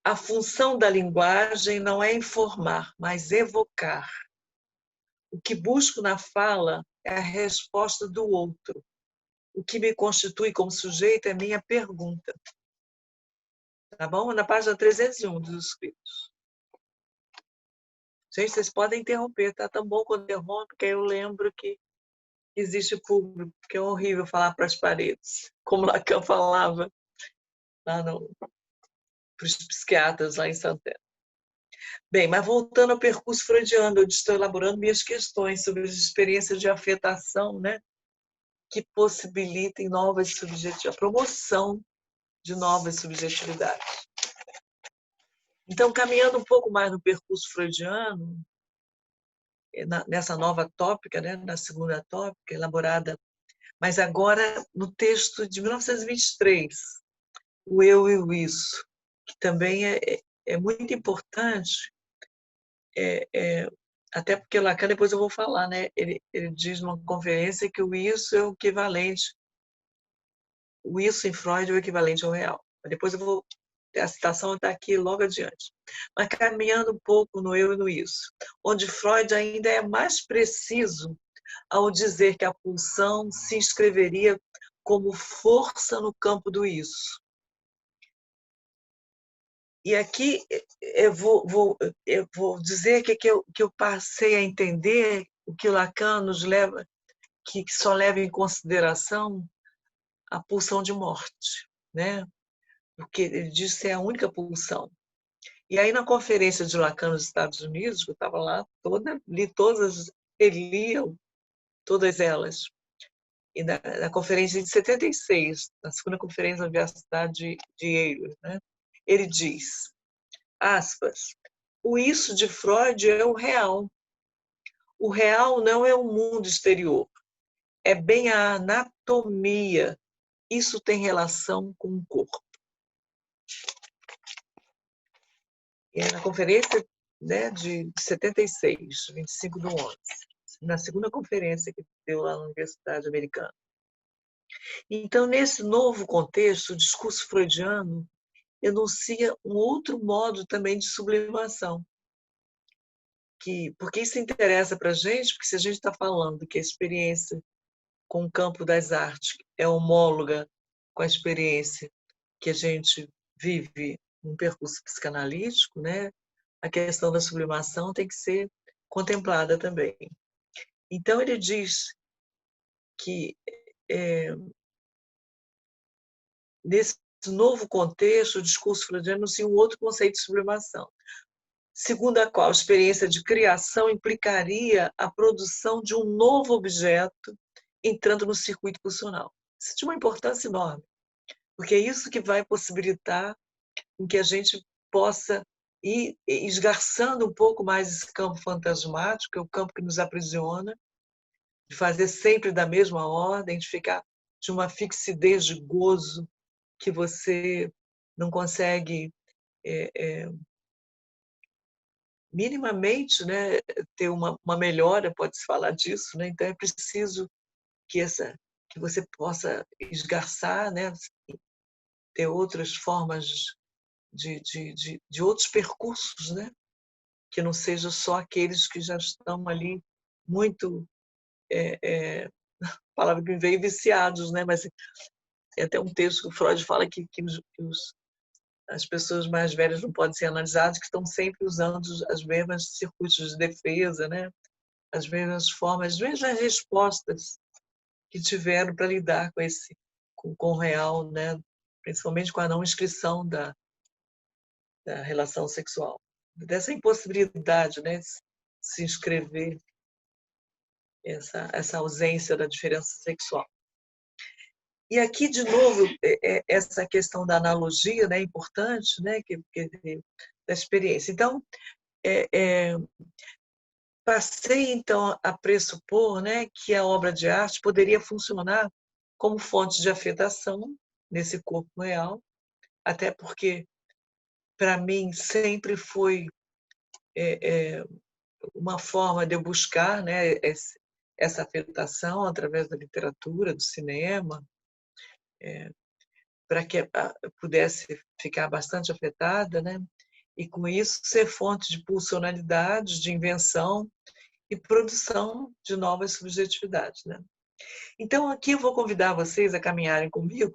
A função da linguagem não é informar, mas evocar. O que busco na fala é a resposta do outro. O que me constitui como sujeito é minha pergunta. Tá bom? Na página 301 dos escritos. Gente, vocês podem interromper, tá tão bom quando interrompe, porque eu lembro que existe público, porque é horrível falar para as paredes, como Lacan falava lá para os psiquiatras lá em Santana. Bem, mas voltando ao percurso freudiano, eu estou elaborando minhas questões sobre as experiências de afetação, né, que possibilitem novas subjetividades, a promoção de novas subjetividades. Então, caminhando um pouco mais no percurso freudiano, nessa nova tópica, né, na segunda tópica, elaborada, mas agora no texto de 1923, o Eu e o Isso, que também é muito importante, até porque Lacan, depois eu vou falar, né, ele diz numa conferência que o Isso é o equivalente, o Isso em Freud é o equivalente ao real. Depois eu vou a citação está aqui logo adiante. Mas caminhando um pouco no eu e no isso, onde Freud ainda é mais preciso ao dizer que a pulsão se inscreveria como força no campo do isso. E aqui eu vou dizer que eu passei a entender o que Lacan nos leva, que só leva em consideração a pulsão de morte, né? Porque ele diz que é a única pulsão. E aí, na conferência de Lacan nos Estados Unidos, eu estava lá, li todas, ele lia todas elas. E na conferência de 76, na segunda conferência da Universidade de Yale, né, ele diz, aspas, o isso de Freud é o real. O real não é o mundo exterior, é bem a anatomia. Isso tem relação com o corpo. E é na conferência, né, de 76, 25/11, na segunda conferência que deu lá na Universidade Americana. Então, nesse novo contexto, o discurso freudiano enuncia um outro modo também de sublimação. Porque isso interessa para a gente, porque se a gente está falando que a experiência com o campo das artes é homóloga com a experiência que a gente vive num percurso psicanalítico, né? A questão da sublimação tem que ser contemplada também. Então, ele diz que nesse novo contexto, o discurso freudiano anuncia um outro conceito de sublimação, segundo a qual a experiência de criação implicaria a produção de um novo objeto entrando no circuito pulsional. Isso tem uma importância enorme, porque é isso que vai possibilitar que a gente possa ir esgarçando um pouco mais esse campo fantasmático, que é o campo que nos aprisiona, de fazer sempre da mesma ordem, de ficar de uma fixidez de gozo que você não consegue minimamente, né, ter uma melhora, pode-se falar disso, né? Então é preciso que você possa esgarçar, né, ter outras formas de outros percursos, né, que não sejam só aqueles que já estão ali muito, a palavra que me veio, viciados, né? Mas tem até um texto que o Freud fala que as pessoas mais velhas não podem ser analisadas, que estão sempre usando as mesmas circuitos de defesa, né? As mesmas formas, as mesmas respostas que tiveram para lidar com o real, né? Principalmente com a não inscrição da relação sexual, dessa impossibilidade, né? De se inscrever, essa ausência da diferença sexual. E aqui, de novo, essa questão da analogia, né, é importante, né, da experiência. Então, passei então a pressupor, né, que a obra de arte poderia funcionar como fonte de afetação nesse corpo real, até porque, para mim, sempre foi uma forma de eu buscar, né, essa afetação através da literatura, do cinema, para que pudesse ficar bastante afetada, né? E com isso ser fonte de pulsionalidades, de invenção e produção de novas subjetividades, né? Então aqui eu vou convidar vocês a caminharem comigo,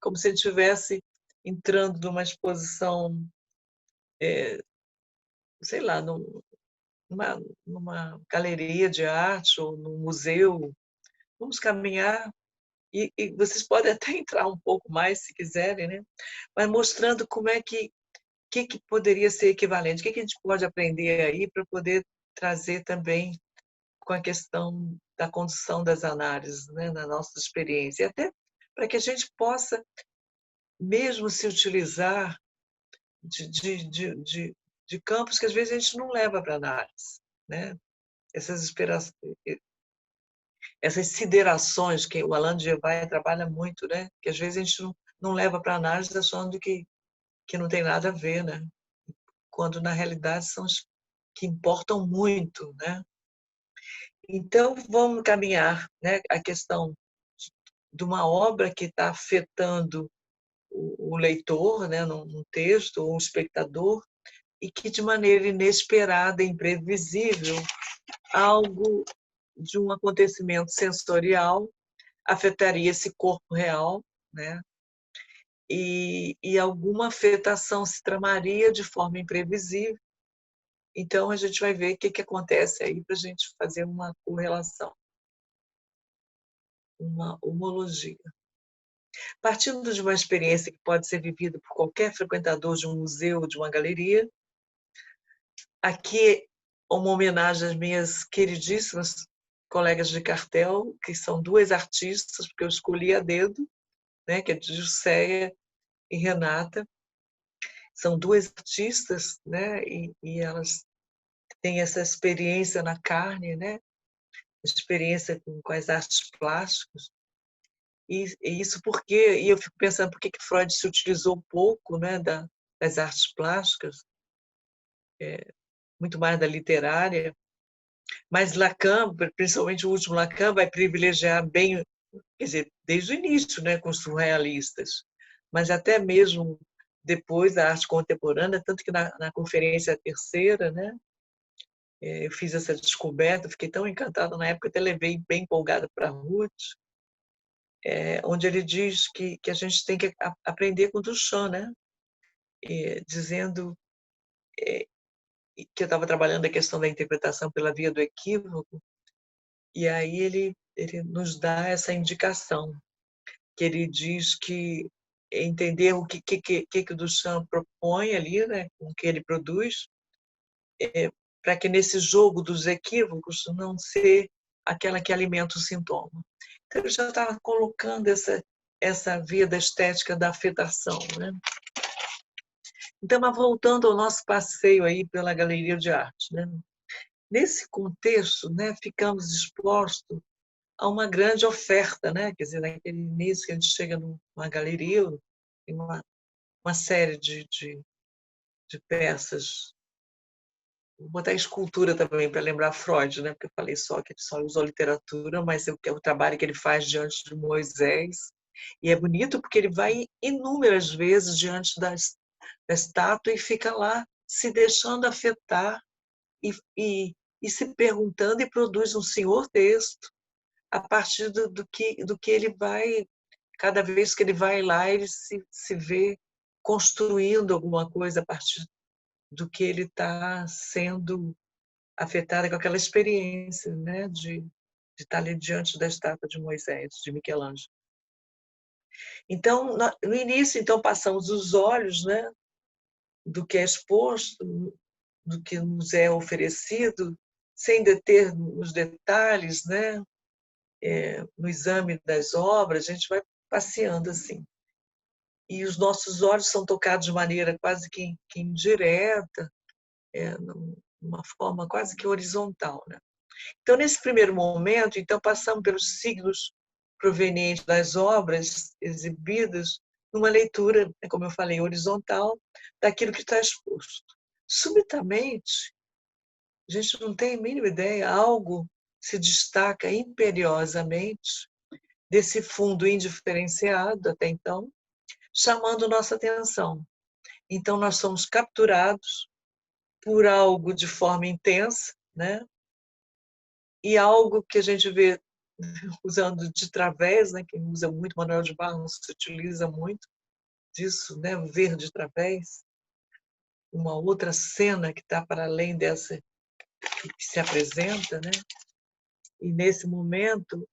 como se eu estivesse entrando numa exposição, sei lá, numa galeria de arte ou num museu. Vamos caminhar. E vocês podem até entrar um pouco mais, se quiserem, né? Mas mostrando como é que poderia ser equivalente, o que a gente pode aprender aí para poder trazer também com a questão da condução das análises, né, na nossa experiência, e até para que a gente possa mesmo se utilizar de campos que às vezes a gente não leva para análise, né? Essas siderações que o Alain de Gevaert trabalha muito, né? Que às vezes a gente não leva para análise achando que não tem nada a ver, né? Quando na realidade são os que importam muito, né? Então vamos caminhar, né? A questão de uma obra que está afetando o leitor, né? Num texto ou um espectador, e que de maneira inesperada, imprevisível, algo de um acontecimento sensorial afetaria esse corpo real, né? E alguma afetação se tramaria de forma imprevisível. Então, a gente vai ver o que acontece aí para a gente fazer uma correlação, uma homologia. Partindo de uma experiência que pode ser vivida por qualquer frequentador de um museu ou de uma galeria, aqui uma homenagem às minhas queridíssimas colegas de cartel, que são duas artistas, porque eu escolhi a dedo, né, que é Jusceia e Renata. São duas artistas, né, e elas têm essa experiência na carne, né, experiência com as artes plásticas. E isso porque, e eu fico pensando por que Freud se utilizou pouco, né, das artes plásticas, muito mais da literária, mas Lacan, principalmente o último Lacan, vai privilegiar bem quer dizer, desde o início, né, com os surrealistas, mas até mesmo depois da arte contemporânea, tanto que na conferência terceira, né, eu fiz essa descoberta, fiquei tão encantada na época, até levei bem empolgada para a Ruth, onde ele diz que a gente tem que aprender com Duchamp, né, dizendo que eu estava trabalhando a questão da interpretação pela via do equívoco, e aí ele nos dá essa indicação, que ele diz que entender o que o Duchamp propõe ali, né, com o que ele produz, para que nesse jogo dos equívocos não ser aquela que alimenta o sintoma. Então, ele já estava colocando essa via da estética da afetação, né? Então, mas voltando ao nosso passeio aí pela Galeria de Arte, né? Nesse contexto, né, ficamos expostos a uma grande oferta, né? Quer dizer, naquele início que a gente chega numa galeria, tem uma série de peças. Vou botar escultura também para lembrar Freud, né? Porque eu falei só que ele só usou literatura, mas é o trabalho que ele faz diante de Moisés. E é bonito porque ele vai inúmeras vezes diante da estátua e fica lá se deixando afetar e se perguntando e produz um senhor texto a partir do que ele vai, cada vez que ele vai lá, ele se vê construindo alguma coisa a partir do que ele está sendo afetado com aquela experiência, né, de estar ali diante da estátua de Moisés, de Michelangelo. Então, no início, então, passamos os olhos, né, do que é exposto, do que nos é oferecido, sem deter os detalhes, né, no exame das obras, a gente vai passeando assim. E os nossos olhos são tocados de maneira quase que indireta, numa forma quase que horizontal, né? Então, nesse primeiro momento, então passamos pelos signos provenientes das obras exibidas numa leitura, como eu falei, horizontal, daquilo que está exposto. Subitamente, a gente não tem a mínima ideia, algo se destaca imperiosamente desse fundo indiferenciado até então, chamando nossa atenção. Então, nós somos capturados por algo de forma intensa, né? E algo que a gente vê usando de través, né? Quem usa muito, Manuel de Barros se utiliza muito disso, né? Ver de través, uma outra cena que está para além dessa que se apresenta, né? E nesse momento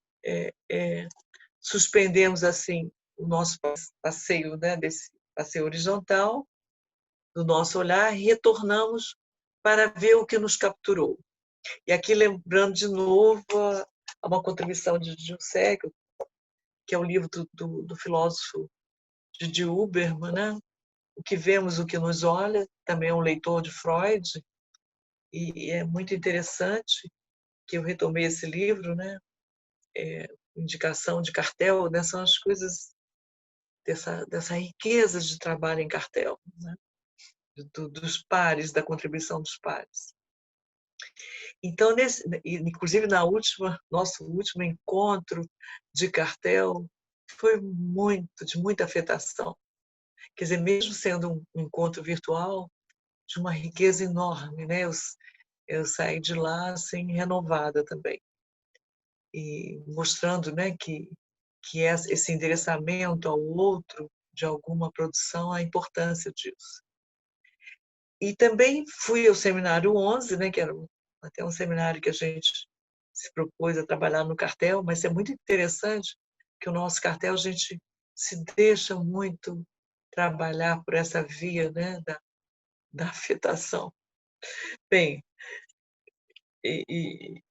suspendemos assim o nosso passeio, né? Desse passeio horizontal do nosso olhar e retornamos para ver o que nos capturou. E aqui lembrando de novo uma contribuição de Gilles, que é o livro do filósofo de Huberman, né? O que vemos, o que nos olha, também é um leitor de Freud, e é muito interessante que eu retomei esse livro, né? Indicação de Cartel, né? São as coisas dessa riqueza de trabalho em Cartel, né? Dos pares, da contribuição dos pares. Então, inclusive nosso último encontro de Cartel foi de muita afetação. Quer dizer, mesmo sendo um encontro virtual, de uma riqueza enorme, né? Eu saí de lá assim, renovada também. E mostrando, né, que esse endereçamento ao outro de alguma produção, a importância disso. E também fui ao Seminário 11, né, que era até um seminário que a gente se propôs a trabalhar no cartel, mas é muito interessante que o nosso cartel a gente se deixa muito trabalhar por essa via, né, da afetação. Bem, e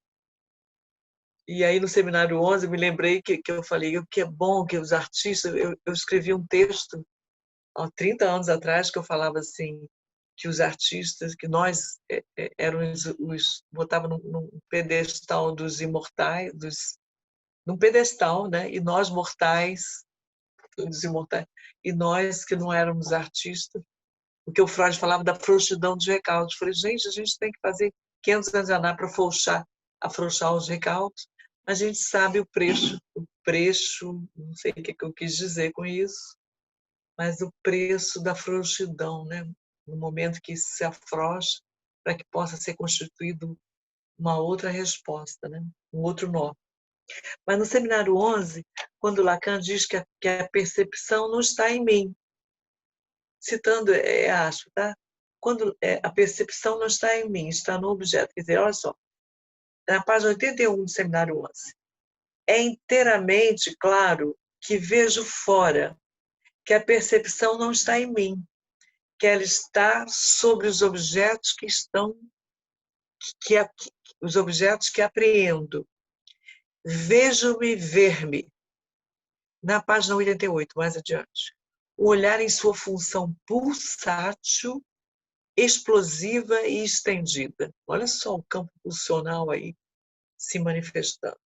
aí no Seminário 11 eu me lembrei que eu falei que é bom que os artistas... Eu escrevi um texto há 30 anos atrás que eu falava assim, que os artistas, que nós éramos botavam num pedestal dos imortais, num pedestal, né? E nós mortais, dos imortais, e nós que não éramos artistas, porque o Freud falava da frouxidão dos recalques. Eu falei, gente, a gente tem que fazer 500 anos de andar para afrouxar os recalques, a gente sabe o o preço, não sei o que eu quis dizer com isso, mas o preço da frouxidão, né? No momento que se afrouxa, para que possa ser constituído uma outra resposta, né? Um outro nó. Mas no seminário 11, quando Lacan diz que a percepção não está em mim, citando, acho, tá? Quando a percepção não está em mim, está no objeto. Quer dizer, olha só, na página 81 do seminário 11, é inteiramente claro que vejo fora, que a percepção não está em mim, que ela está sobre os objetos que estão, os objetos que apreendo. Vejo-me ver-me. Na página 88, mais adiante. O olhar em sua função pulsátil, explosiva e estendida. Olha só o campo pulsional aí se manifestando.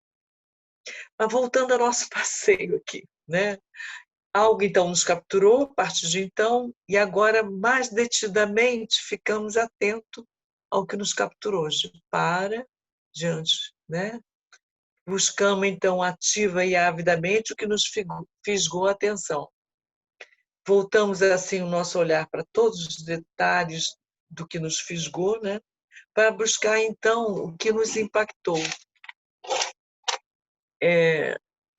Mas voltando ao nosso passeio aqui, né? Algo então nos capturou a partir de então, e agora mais detidamente ficamos atentos ao que nos capturou, de para diante, né? Buscamos então ativa e avidamente o que nos fisgou a atenção. Voltamos assim o nosso olhar para todos os detalhes do que nos fisgou, né? Para buscar então o que nos impactou.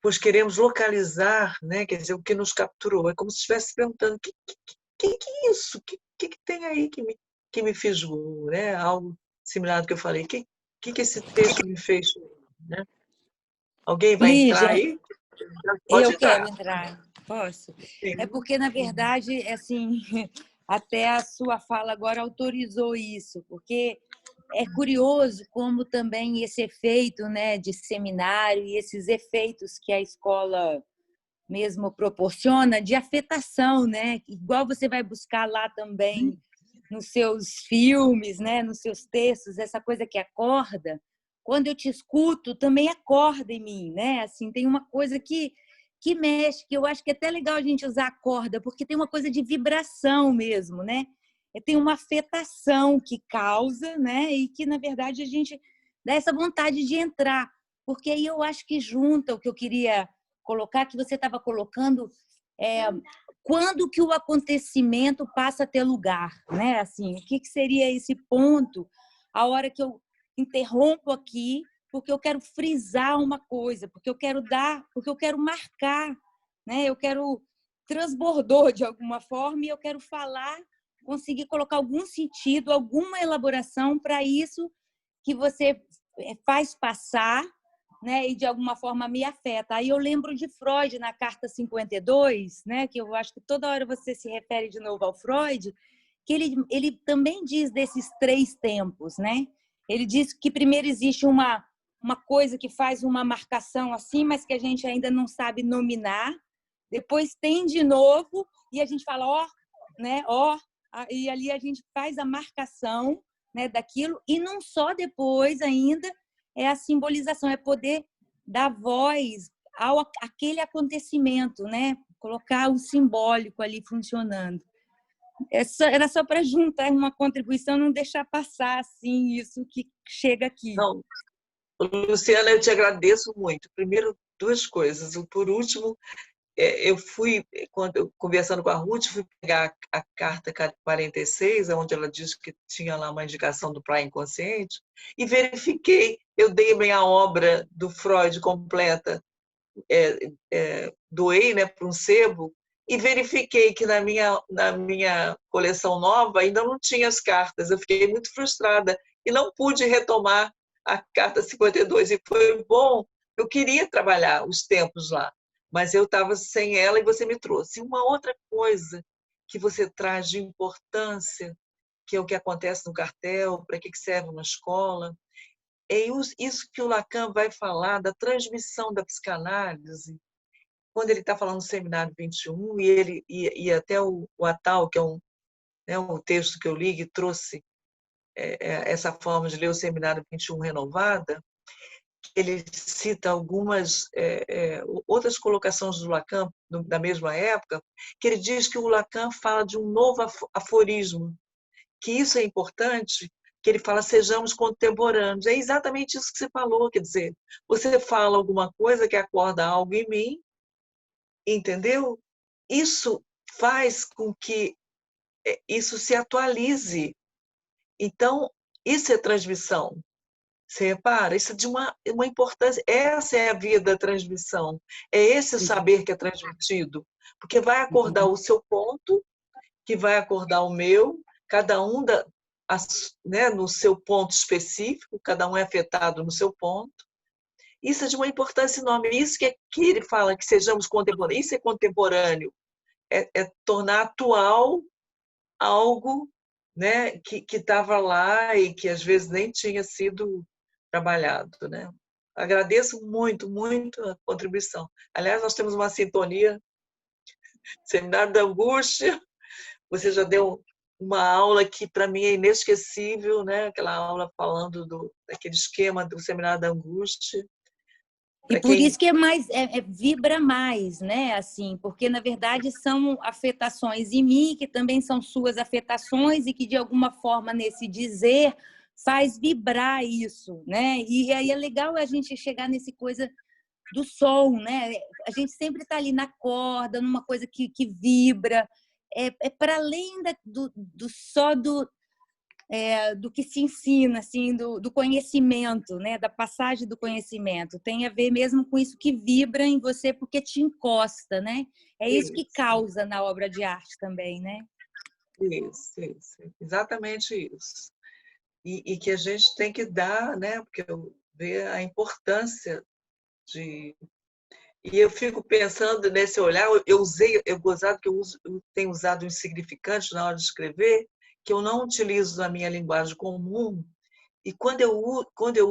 Pois queremos localizar, né? Quer dizer, o que nos capturou. É como se estivesse perguntando: o que é isso? O que tem aí que me fisgou? Né? Algo similar ao que eu falei. O que esse texto me fez? Né? Alguém vai entrar Lígia, aí? Pode eu quero entrar. entrar. Posso? Sim. É porque, na verdade, assim, até a sua fala agora autorizou isso, porque é curioso como também esse efeito, né, de seminário e esses efeitos que a escola mesmo proporciona de afetação, né? Igual você vai buscar lá também nos seus filmes, né, nos seus textos, essa coisa que acorda. Quando eu te escuto, também acorda em mim, né? Assim, tem uma coisa que mexe, que eu acho que é até legal a gente usar a corda, porque tem uma coisa de vibração mesmo, né? Tem uma afetação que causa, né? E que, na verdade, a gente dá essa vontade de entrar. Porque aí eu acho que junta o que eu queria colocar, que você estava colocando, quando que o acontecimento passa a ter lugar, né? Assim, o que seria esse ponto, a hora que eu interrompo aqui, porque eu quero frisar uma coisa, porque eu quero dar, porque eu quero marcar, né? Eu quero transbordou de alguma forma e eu quero falar, conseguir colocar algum sentido, alguma elaboração para isso que você faz passar, né, e de alguma forma me afeta. Aí eu lembro de Freud na carta 52, né, que eu acho que toda hora você se refere de novo ao Freud, que ele também diz desses três tempos, né? Ele diz que primeiro existe uma coisa que faz uma marcação assim, mas que a gente ainda não sabe nominar. Depois tem de novo e a gente fala ó, né, ó, e ali a gente faz a marcação, né, daquilo e não só depois ainda é a simbolização, é poder dar voz àquele acontecimento, né? Colocar o simbólico ali funcionando. Era só para juntar uma contribuição, não deixar passar assim isso que chega aqui. Não, Luciana, eu te agradeço muito. Primeiro, duas coisas. Por último, eu fui, conversando com a Ruth, fui pegar a carta 46, onde ela diz que tinha lá uma indicação do praia inconsciente, e verifiquei, eu dei minha obra do Freud completa, doei, né, para um sebo, e verifiquei que na minha coleção nova ainda não tinha as cartas. Eu fiquei muito frustrada e não pude retomar a carta 52, e foi bom, eu queria trabalhar os tempos lá, mas eu estava sem ela e você me trouxe. Uma outra coisa que você traz de importância, que é o que acontece no cartel, para que serve uma escola, é isso que o Lacan vai falar da transmissão da psicanálise, quando ele está falando no Seminário 21, e até o Attal, que é um texto que eu li, que trouxe essa forma de ler o Seminário 21 renovada, ele cita algumas outras colocações do Lacan da mesma época, que ele diz que o Lacan fala de um novo aforismo, que isso é importante que ele fala, sejamos contemporâneos. É exatamente isso que você falou, quer dizer, você fala alguma coisa que acorda algo em mim, entendeu? Isso faz com que isso se atualize. Então, isso é transmissão. Você repara? Isso é de uma importância. Essa é a via da transmissão. É esse o saber que é transmitido. Porque vai acordar o seu ponto, que vai acordar o meu, cada um né, no seu ponto específico, cada um é afetado no seu ponto. Isso é de uma importância enorme. Isso que ele fala, que sejamos contemporâneos. Isso é contemporâneo. É tornar atual algo, né, que estava lá e que às vezes nem tinha sido trabalhado, né? Agradeço muito, muito a contribuição. Aliás, nós temos uma sintonia, Seminário da Angústia. Você já deu uma aula que para mim é inesquecível, né? Aquela aula falando daquele esquema do Seminário da Angústia. E por isso que é mais vibra mais, né? Assim, porque na verdade são afetações em mim que também são suas afetações e que de alguma forma nesse dizer faz vibrar isso, né? E aí é legal a gente chegar nesse coisa do som, né? A gente sempre está ali na corda, numa coisa que vibra, é para além só do que se ensina, assim, do conhecimento, né? Da passagem do conhecimento. Tem a ver mesmo com isso que vibra em você porque te encosta, né? É isso que causa na obra de arte também, né? Isso. Exatamente isso. E que a gente tem que dar, né? Porque eu vejo a importância de... E eu fico pensando nesse olhar, gozado que eu tenho usado um significante na hora de escrever, que eu não utilizo na minha linguagem comum, e quando eu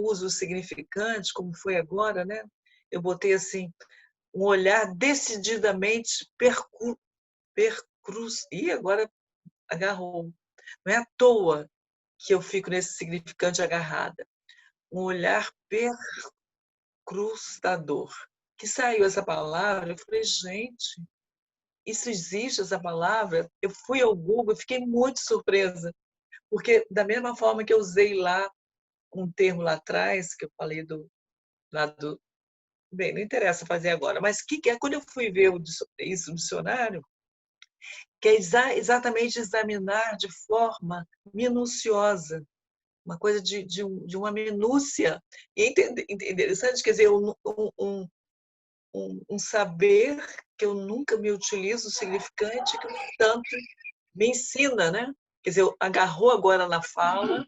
uso o significante, como foi agora, né? Eu botei assim, um olhar decididamente e agora agarrou. Não é à toa que eu fico nesse significante agarrada. Um olhar percrustador. Que saiu essa palavra, eu falei, gente, isso existe, essa palavra? Eu fui ao Google e fiquei muito surpresa, porque da mesma forma que eu usei lá um termo lá atrás, que eu falei bem, não interessa fazer agora, mas que é quando eu fui ver isso no dicionário, que é exatamente examinar de forma minuciosa, uma coisa de uma minúcia. E interessante, quer dizer, um saber que eu nunca me utilizo, significante, que tanto me ensina, né? Quer dizer, agarrou agora na fala.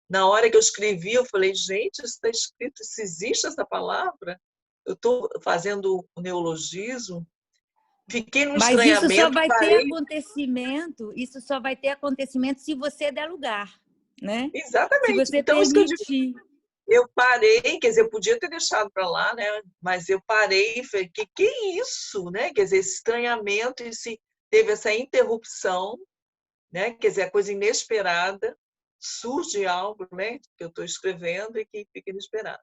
Na hora que eu escrevi, eu falei, gente, isso está escrito, isso existe essa palavra? Eu estou fazendo o neologismo. Fiquei no Mas isso só estranhamento, vai ter parei. isso só vai ter acontecimento se você der lugar, né? Se Exatamente. você Então, isso que eu digo, permitir. eu parei, quer dizer, eu podia ter deixado para lá, né? Mas eu parei e falei, que é isso, né? Quer dizer, esse estranhamento, teve essa interrupção, né? Quer dizer, a coisa inesperada, surge algo, né? Que eu estou escrevendo e que fica inesperado.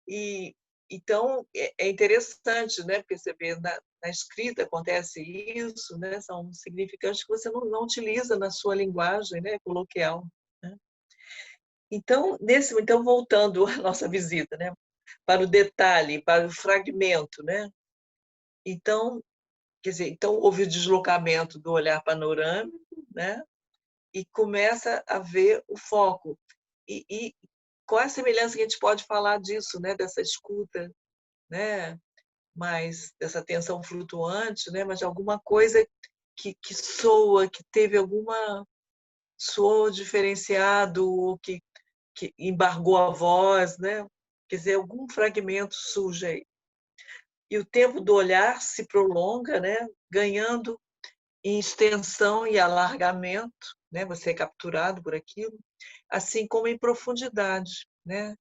E então é interessante, né? Porque você vê na escrita acontece isso, né? São significantes que você não utiliza na sua linguagem, né? Coloquial. Né? Então voltando à nossa visita, né? Para o detalhe, para o fragmento, né? Então, quer dizer, então houve o deslocamento do olhar panorâmico, né? E começa a ver o foco. E qual é a semelhança que a gente pode falar disso, né? Dessa escuta, né? Mas dessa atenção flutuante, né? Mas de alguma coisa que soa, que teve alguma soou diferenciado, ou que embargou a voz, né? Quer dizer, algum fragmento surge aí. E o tempo do olhar se prolonga, né? Ganhando em extensão e alargamento, né? Você é capturado por aquilo, assim como em profundidade, né?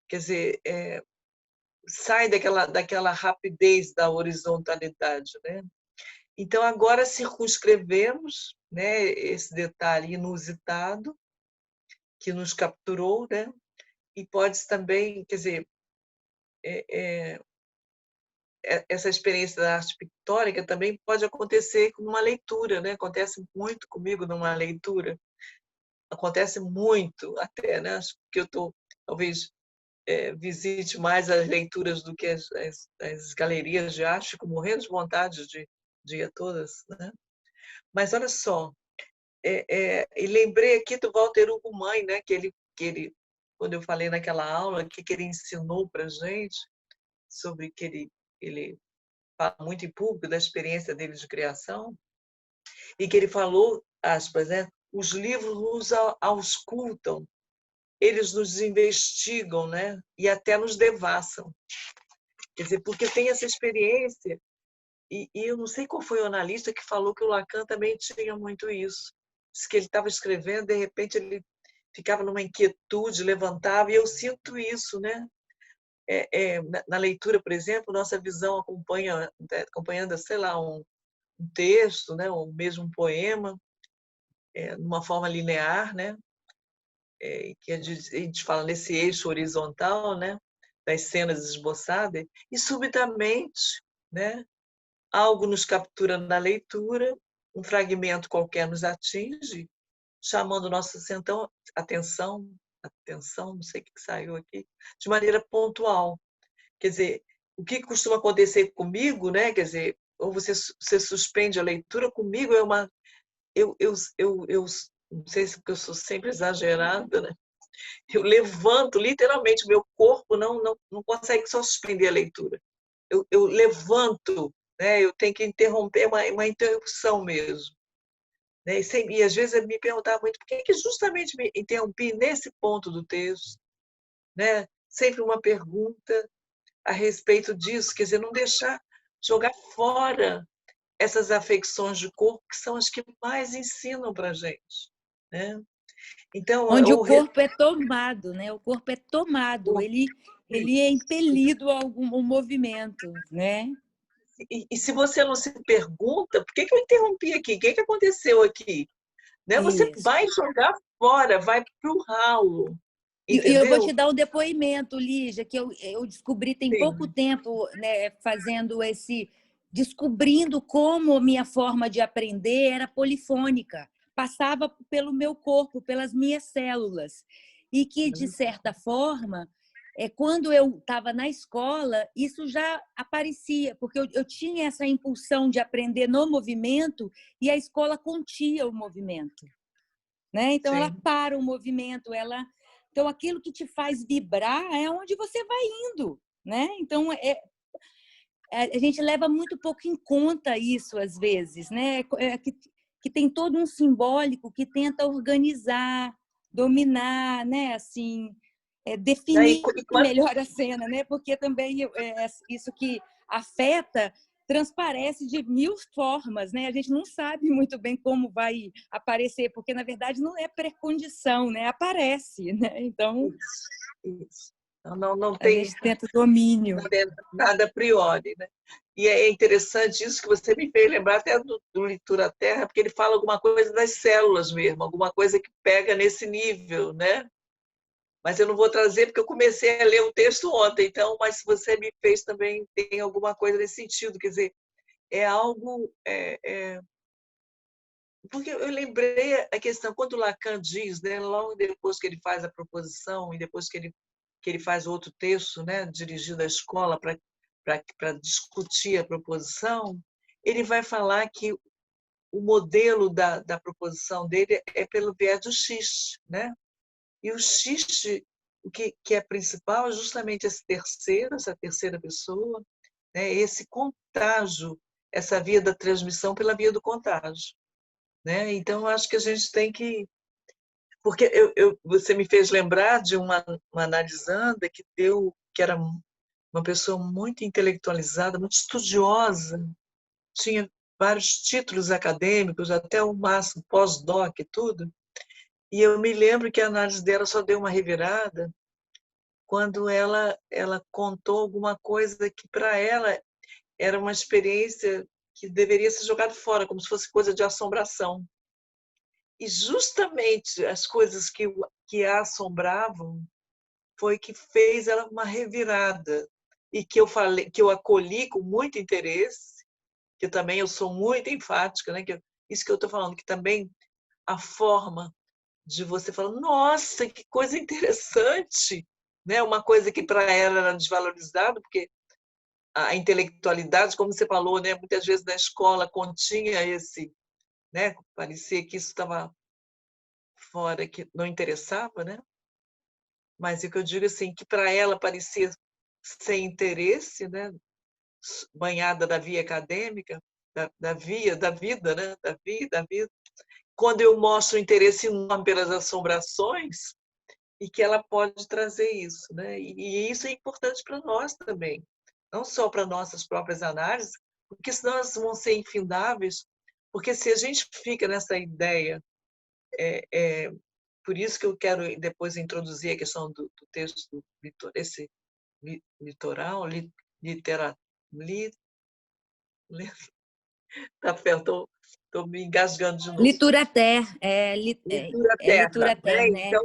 Quer dizer, sai daquela rapidez da horizontalidade, né? Então agora circunscrevemos, né, esse detalhe inusitado que nos capturou, né? E pode também, quer dizer, essa experiência da arte pictórica também pode acontecer com uma leitura, né? Acontece muito comigo numa leitura, acontece muito até, né? Acho que talvez visite mais as leituras do que as galerias de arte, fico morrendo de vontade de ir a todas, né? Mas olha só, e lembrei aqui do Walter Hugo Mãe, né? Que ele, quando eu falei naquela aula, que ele ensinou para gente sobre que ele fala muito em público da experiência dele de criação, e que ele falou, aspas, né? Os livros nos auscultam, eles nos investigam, né? E até nos devassam. Quer dizer, porque tem essa experiência, e eu não sei qual foi o analista que falou que o Lacan também tinha muito isso. Diz que ele estava escrevendo, de repente ele ficava numa inquietude, levantava, e eu sinto isso, né? Na leitura, por exemplo, nossa visão acompanhando, sei lá, um texto, né? Ou mesmo um poema, numa forma linear, né? Que a gente fala nesse eixo horizontal, né? Das cenas esboçadas, e subitamente, né? Algo nos captura na leitura, um fragmento qualquer nos atinge, chamando nossa atenção, não sei o que saiu aqui, de maneira pontual. Quer dizer, o que costuma acontecer comigo, né? Quer dizer, ou você suspende a leitura, comigo é uma... Eu não sei se porque eu sou sempre exagerada, né? Eu levanto, literalmente, meu corpo não consegue só suspender a leitura. Eu levanto, né? Eu tenho que interromper, uma interrupção mesmo. Né? E às vezes eu me perguntava muito por que justamente me interrompi nesse ponto do texto. Né? Sempre uma pergunta a respeito disso, quer dizer, não deixar jogar fora essas afecções de corpo que são as que mais ensinam para a gente. Né? Então, onde o corpo é tomado, né? O corpo é tomado, ele é impelido a algum movimento, né? E se você não se pergunta, por que eu interrompi aqui? O que aconteceu aqui? Né? Você vai jogar fora, vai para o ralo. E eu vou te dar um depoimento, Lígia, que eu descobri tem pouco tempo, né, descobrindo como minha forma de aprender era polifônica. Passava pelo meu corpo, pelas minhas células. E que, de certa forma, quando eu estava na escola, isso já aparecia, porque eu tinha essa impulsão de aprender no movimento e a escola contia o movimento. Né? Então, ela para o movimento, Então, aquilo que te faz vibrar é onde você vai indo, né? Então, a gente leva muito pouco em conta isso, às vezes, né? Que tem todo um simbólico que tenta organizar, dominar, né? Assim, definir melhor a cena, né? Porque também isso que afeta transparece de 1000 formas, né? A gente não sabe muito bem como vai aparecer, porque na verdade não é precondição, né? Aparece, né? Então, isso. Não tem, a gente tenta domínio. Nada a priori, né? E é interessante isso que você me fez lembrar até do Leitura Terra, porque ele fala alguma coisa das células mesmo, alguma coisa que pega nesse nível, né? Mas eu não vou trazer porque eu comecei a ler o texto ontem, então, mas se você me fez também, tem alguma coisa nesse sentido, quer dizer, é algo... Porque eu lembrei a questão, quando Lacan diz, né, logo depois que ele faz a proposição e depois que ele faz outro texto, né, dirigido à escola para discutir a proposição, ele vai falar que o modelo da proposição dele é pelo viés do xiste, né? E o xiste, o que é principal é justamente essa terceira pessoa, né? Esse contágio, essa via da transmissão pela via do contágio. Né? Então, acho que a gente tem que... Porque você me fez lembrar de uma analisanda que era uma pessoa muito intelectualizada, muito estudiosa, tinha vários títulos acadêmicos, até o máximo pós-doc e tudo. E eu me lembro que a análise dela só deu uma revirada quando ela contou alguma coisa que, para ela, era uma experiência que deveria ser jogada fora, como se fosse coisa de assombração. E justamente as coisas que a assombravam foi que fez ela uma revirada e que eu acolhi com muito interesse, que também eu sou muito enfática, né? Isso que eu estou falando, que também a forma de você falar, nossa, que coisa interessante, né? Uma coisa que para ela era desvalorizada, porque a intelectualidade, como você falou, né? Muitas vezes na escola continha esse, né? Parecia que isso estava fora, que não interessava, né? Mas o que eu digo assim, que para ela parecia sem interesse, né? Banhada da via acadêmica, da via da vida, né? Da vida. Quando eu mostro interesse enorme pelas assombrações, e que ela pode trazer isso, né? E isso é importante para nós também, não só para nossas próprias análises, porque senão elas vão ser infindáveis, porque se a gente fica nessa ideia, por isso que eu quero depois introduzir a questão do texto, esse litoral, litera, tá, estou me engasgando de novo. Literater, Leitura literater, né? né? Então,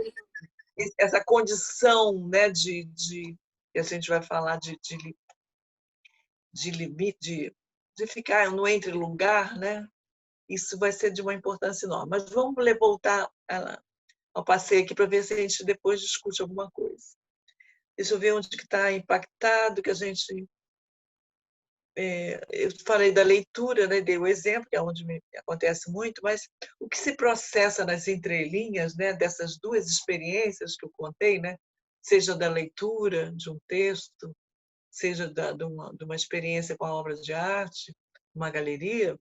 essa condição, né, que a gente vai falar de limite, de ficar no entre lugar, né? Isso vai ser de uma importância enorme. Mas vamos voltar ao passeio aqui para ver se a gente depois discute alguma coisa. Deixa eu ver onde que está impactado, que a gente... eu falei da leitura, né? Dei o exemplo, que é onde me acontece muito, mas o que se processa nas entrelinhas, né? Dessas duas experiências que eu contei, né? Seja da leitura de um texto, seja de uma experiência com a obra de arte, uma galeria,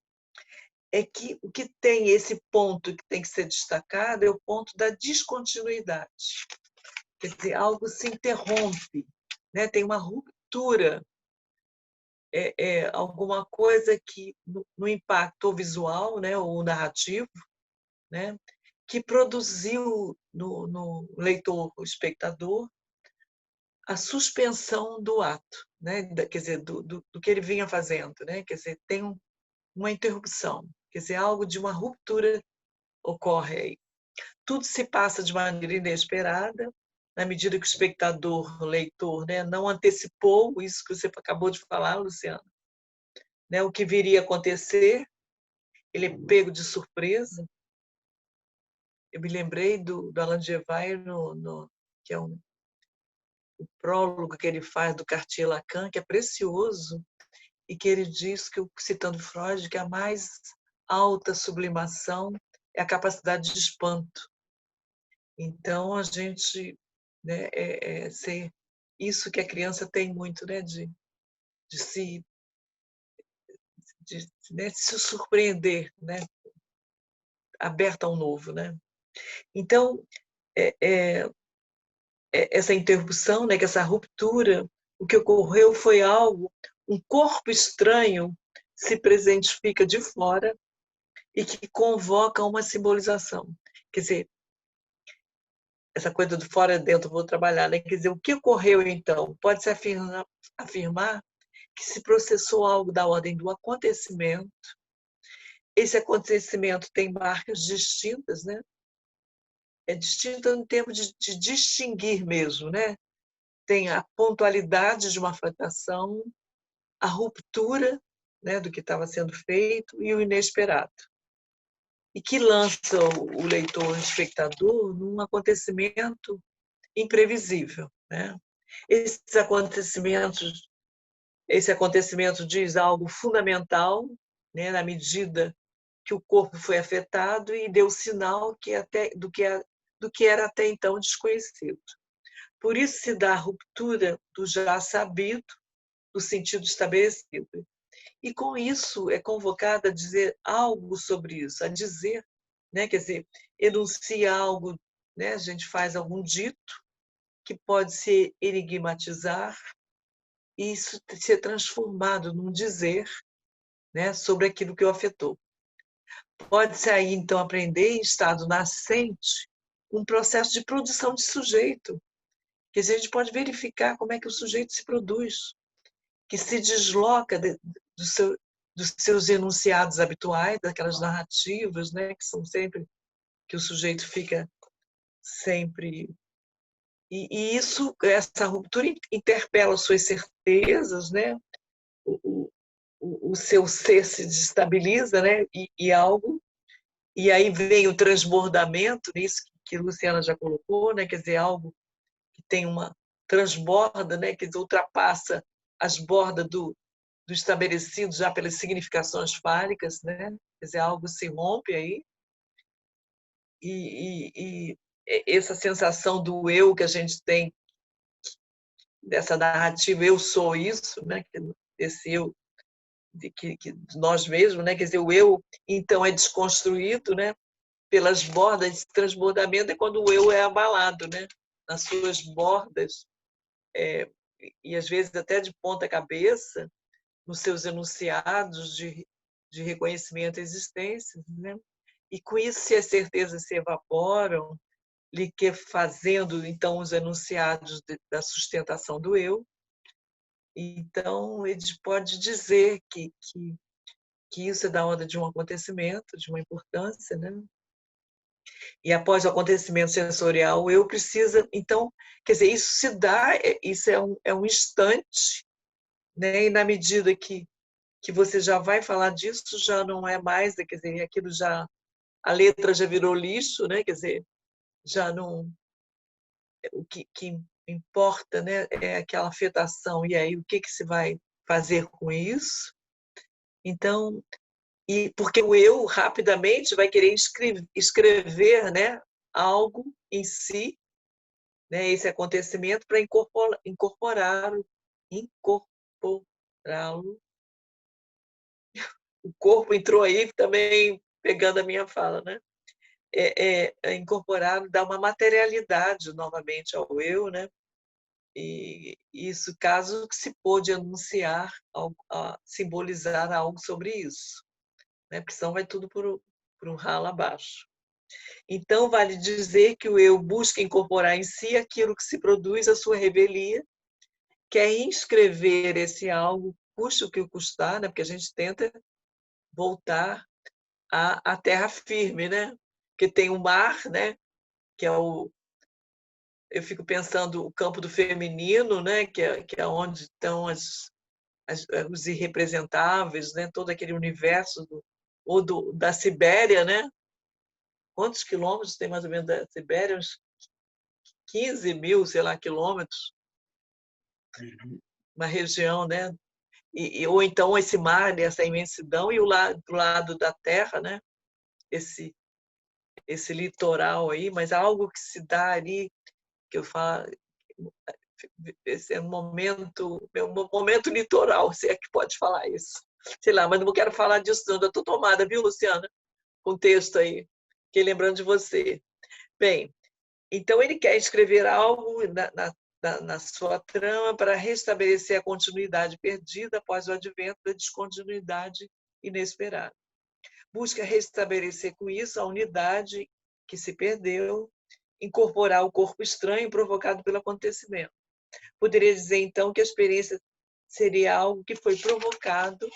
é que o que tem esse ponto que tem que ser destacado é o ponto da descontinuidade. Quer dizer, algo se interrompe, né? Tem uma ruptura, alguma coisa que, no impacto visual, né? Ou narrativo, né? Que produziu no leitor, o espectador, a suspensão do ato, né? Quer dizer, do que ele vinha fazendo, né? Quer dizer, tem uma interrupção, quer dizer, algo de uma ruptura ocorre aí. Tudo se passa de maneira inesperada, na medida que o espectador, o leitor, né, não antecipou isso que você acabou de falar, Luciana, né? O que viria a acontecer, ele é pego de surpresa. Eu me lembrei do Alain de Gevaer, que é o prólogo que ele faz do Cartier-Lacan, que é precioso, e que ele diz, que citando Freud, que a mais alta sublimação é a capacidade de espanto. Então, a gente, né, ser isso que a criança tem muito, né, de se surpreender, né, aberta ao novo, né. Então, essa interrupção, né, que essa ruptura, o que ocorreu foi algo, um corpo estranho se presentifica de fora e que convoca uma simbolização. Quer dizer, essa coisa do fora e dentro, vou trabalhar, né? Quer dizer, o que ocorreu então? Pode-se afirmar que se processou algo da ordem do acontecimento. Esse acontecimento tem marcas distintas, né? É distinta no termo de distinguir mesmo, né? Tem a pontualidade de uma fratação, a ruptura, né, do que estava sendo feito e o inesperado. E que lança o leitor, o espectador, num acontecimento imprevisível, né? Esse acontecimento diz algo fundamental, né, na medida que o corpo foi afetado e deu sinal do que era até então desconhecido. Por isso se dá a ruptura do já sabido, do sentido estabelecido. E com isso é convocada a dizer algo sobre isso, a dizer, né, quer dizer, enuncia algo, né, a gente faz algum dito que pode se enigmatizar e isso ser transformado num dizer, né, sobre aquilo que o afetou. Pode-se aí, então, aprender em estado nascente um processo de produção de sujeito, que a gente pode verificar como é que o sujeito se produz, que se desloca dos seus enunciados habituais, daquelas narrativas, né, que são sempre, que o sujeito fica sempre... E essa ruptura interpela suas certezas, né? O seu ser se desestabiliza, né? E aí vem o transbordamento, nisso que Luciana já colocou, né? Quer dizer, algo que tem uma transborda, né? Quer dizer, ultrapassa as bordas do estabelecido já pelas significações fálicas, né? Quer dizer, algo se rompe aí. E essa sensação do eu que a gente tem, dessa narrativa, eu sou isso, né? Esse eu que nós mesmos, né? Quer dizer, o eu, então, é desconstruído, né? Pelas bordas, esse transbordamento é quando o eu é abalado, né? Nas suas bordas, e às vezes até de ponta cabeça, nos seus enunciados de reconhecimento à existência, né? E com isso, se as certezas se evaporam, fazendo então os enunciados da sustentação do eu, então ele pode dizer que isso é da onda de um acontecimento, de uma importância, né? E após o acontecimento sensorial, o eu precisa, então, quer dizer, isso se dá, isso é um instante, né? E na medida que você já vai falar disso, já não é mais, quer dizer, aquilo já, a letra já virou lixo, né? Quer dizer, já não, o que importa, né, é aquela afetação, e aí o que se vai fazer com isso? Então, porque o eu rapidamente vai querer escrever, né, algo em si, né, esse acontecimento, para incorporá-lo. O corpo entrou aí também pegando a minha fala, né? Incorporar, dar uma materialidade novamente ao eu, né? E isso, caso que se pôde anunciar, simbolizar algo sobre isso, né? Porque senão vai tudo por um ralo abaixo. Então, vale dizer que o eu busca incorporar em si aquilo que se produz a sua revelia, que é inscrever esse algo, custe o que custar, né? Porque a gente tenta voltar à terra firme, né? Porque tem o mar, né? Que é eu fico pensando o campo do feminino, né? Que é onde estão os irrepresentáveis, né? Todo aquele universo da Sibéria, né? Quantos quilômetros tem mais ou menos da Sibéria? Uns 15 mil, sei lá, quilômetros. Uma região, né? Ou então esse mar, essa imensidão, e do lado da terra, né? Esse litoral aí, mas algo que se dá ali, que eu falo, esse é um momento, meu momento litoral, se é que pode falar isso. Sei lá, mas não quero falar disso não, eu estou tomada, viu, Luciana? Com o texto aí, fiquei lembrando de você. Bem, então ele quer escrever algo na sua trama para restabelecer a continuidade perdida após o advento da descontinuidade inesperada. Busca restabelecer com isso a unidade que se perdeu, incorporar o corpo estranho provocado pelo acontecimento. Poderia dizer, então, que a experiência seria algo que foi provocado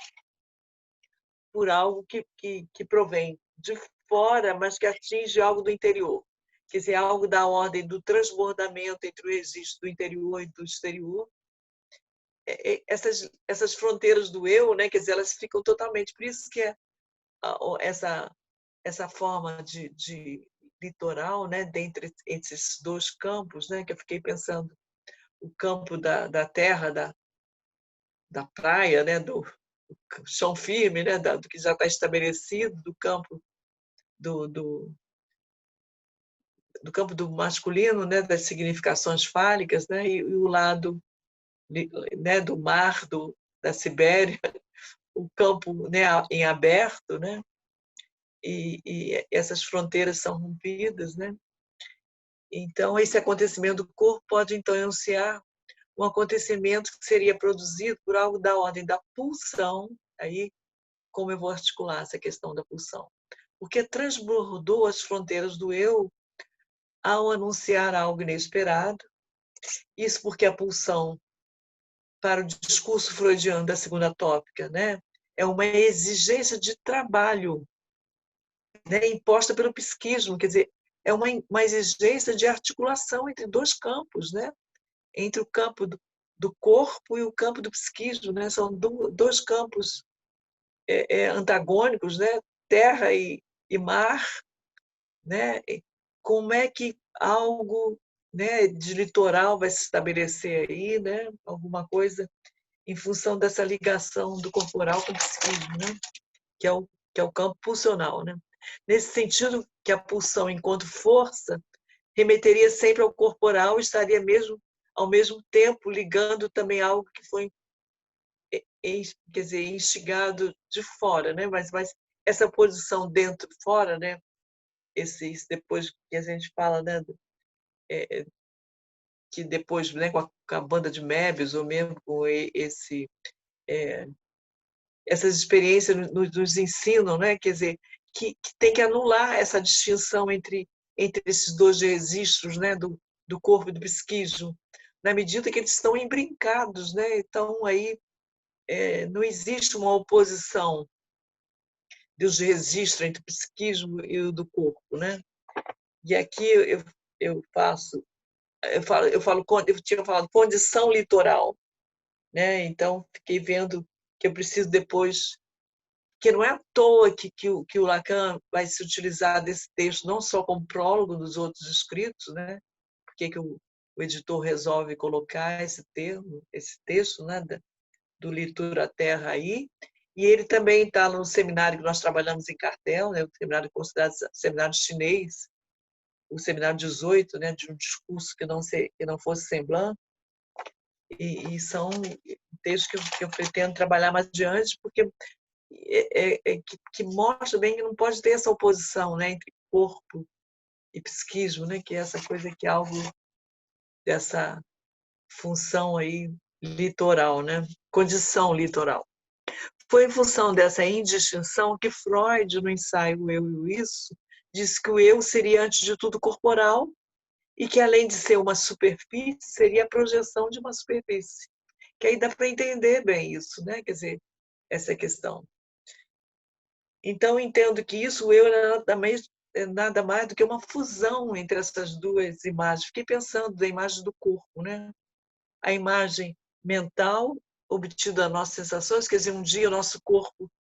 por algo que provém de fora, mas que atinge algo do interior. Quer dizer, algo da ordem do transbordamento entre o registro do interior e do exterior. Essas fronteiras do eu, né? Quer dizer, elas ficam totalmente... Por isso que essa forma de litoral, né? Dentre esses dois campos, né? Que eu fiquei pensando, o campo da terra, da praia, né? Do chão firme, né? Do que já está estabelecido, do campo do campo do masculino, né? Das significações fálicas, né? E o lado, né? Do mar, da Sibéria, o campo, né? Em aberto, né? E essas fronteiras são rompidas, né? Então, esse acontecimento do corpo pode, então, enunciar um acontecimento que seria produzido por algo da ordem da pulsão, aí, como eu vou articular essa questão da pulsão? Porque transbordou as fronteiras do eu ao anunciar algo inesperado. Isso porque a pulsão, para o discurso freudiano da segunda tópica, né, é uma exigência de trabalho, né, imposta pelo psiquismo, quer dizer, é uma exigência de articulação entre dois campos, né, entre o campo do corpo e o campo do psiquismo, né, são dois campos antagônicos, né, terra e mar, né, como é que algo, né, de litoral vai se estabelecer aí, né? Alguma coisa em função dessa ligação do corporal com o psiquismo, né? Que é o campo pulsional, né? Nesse sentido, que a pulsão, enquanto força, remeteria sempre ao corporal, estaria mesmo ao mesmo tempo ligando também algo que foi, quer dizer, instigado de fora, né? Mas essa posição dentro e fora, né? Depois que a gente fala, né? Que depois, né, com a banda de Mébius, ou mesmo com essas experiências nos ensinam, né? Quer dizer, que tem que anular essa distinção entre esses dois registros, né? Do corpo e do psiquismo, na medida que eles estão embrincados, né? Então, aí não existe uma oposição dos registros entre o psiquismo e o do corpo, né? E aqui eu tinha falado condição litoral, né? Então, fiquei vendo que eu preciso depois, que não é à toa que o Lacan vai se utilizar desse texto não só como prólogo dos outros escritos, né? Porque que o editor resolve colocar esse termo, esse texto, né? Do Litura Terra aí, e ele também está no seminário que nós trabalhamos em Cartel, né? O seminário considerado seminário chinês, o seminário 18, né? De um discurso que não fosse semblant, e são textos que eu pretendo trabalhar mais adiante, porque que mostra bem que não pode ter essa oposição, né, entre corpo e psiquismo, né, que é essa coisa que é algo dessa função aí litoral, né, condição litoral. Foi em função dessa indistinção que Freud, no ensaio O Eu e o Isso, disse que o eu seria, antes de tudo, corporal e que, além de ser uma superfície, seria a projeção de uma superfície. Que aí dá para entender bem isso, né? Quer dizer, essa questão. Então, entendo que isso, o eu é nada mais do que uma fusão entre essas duas imagens. Fiquei pensando da imagem do corpo, né? A imagem mental, obtida das nossas sensações, quer dizer, um dia o nosso corpo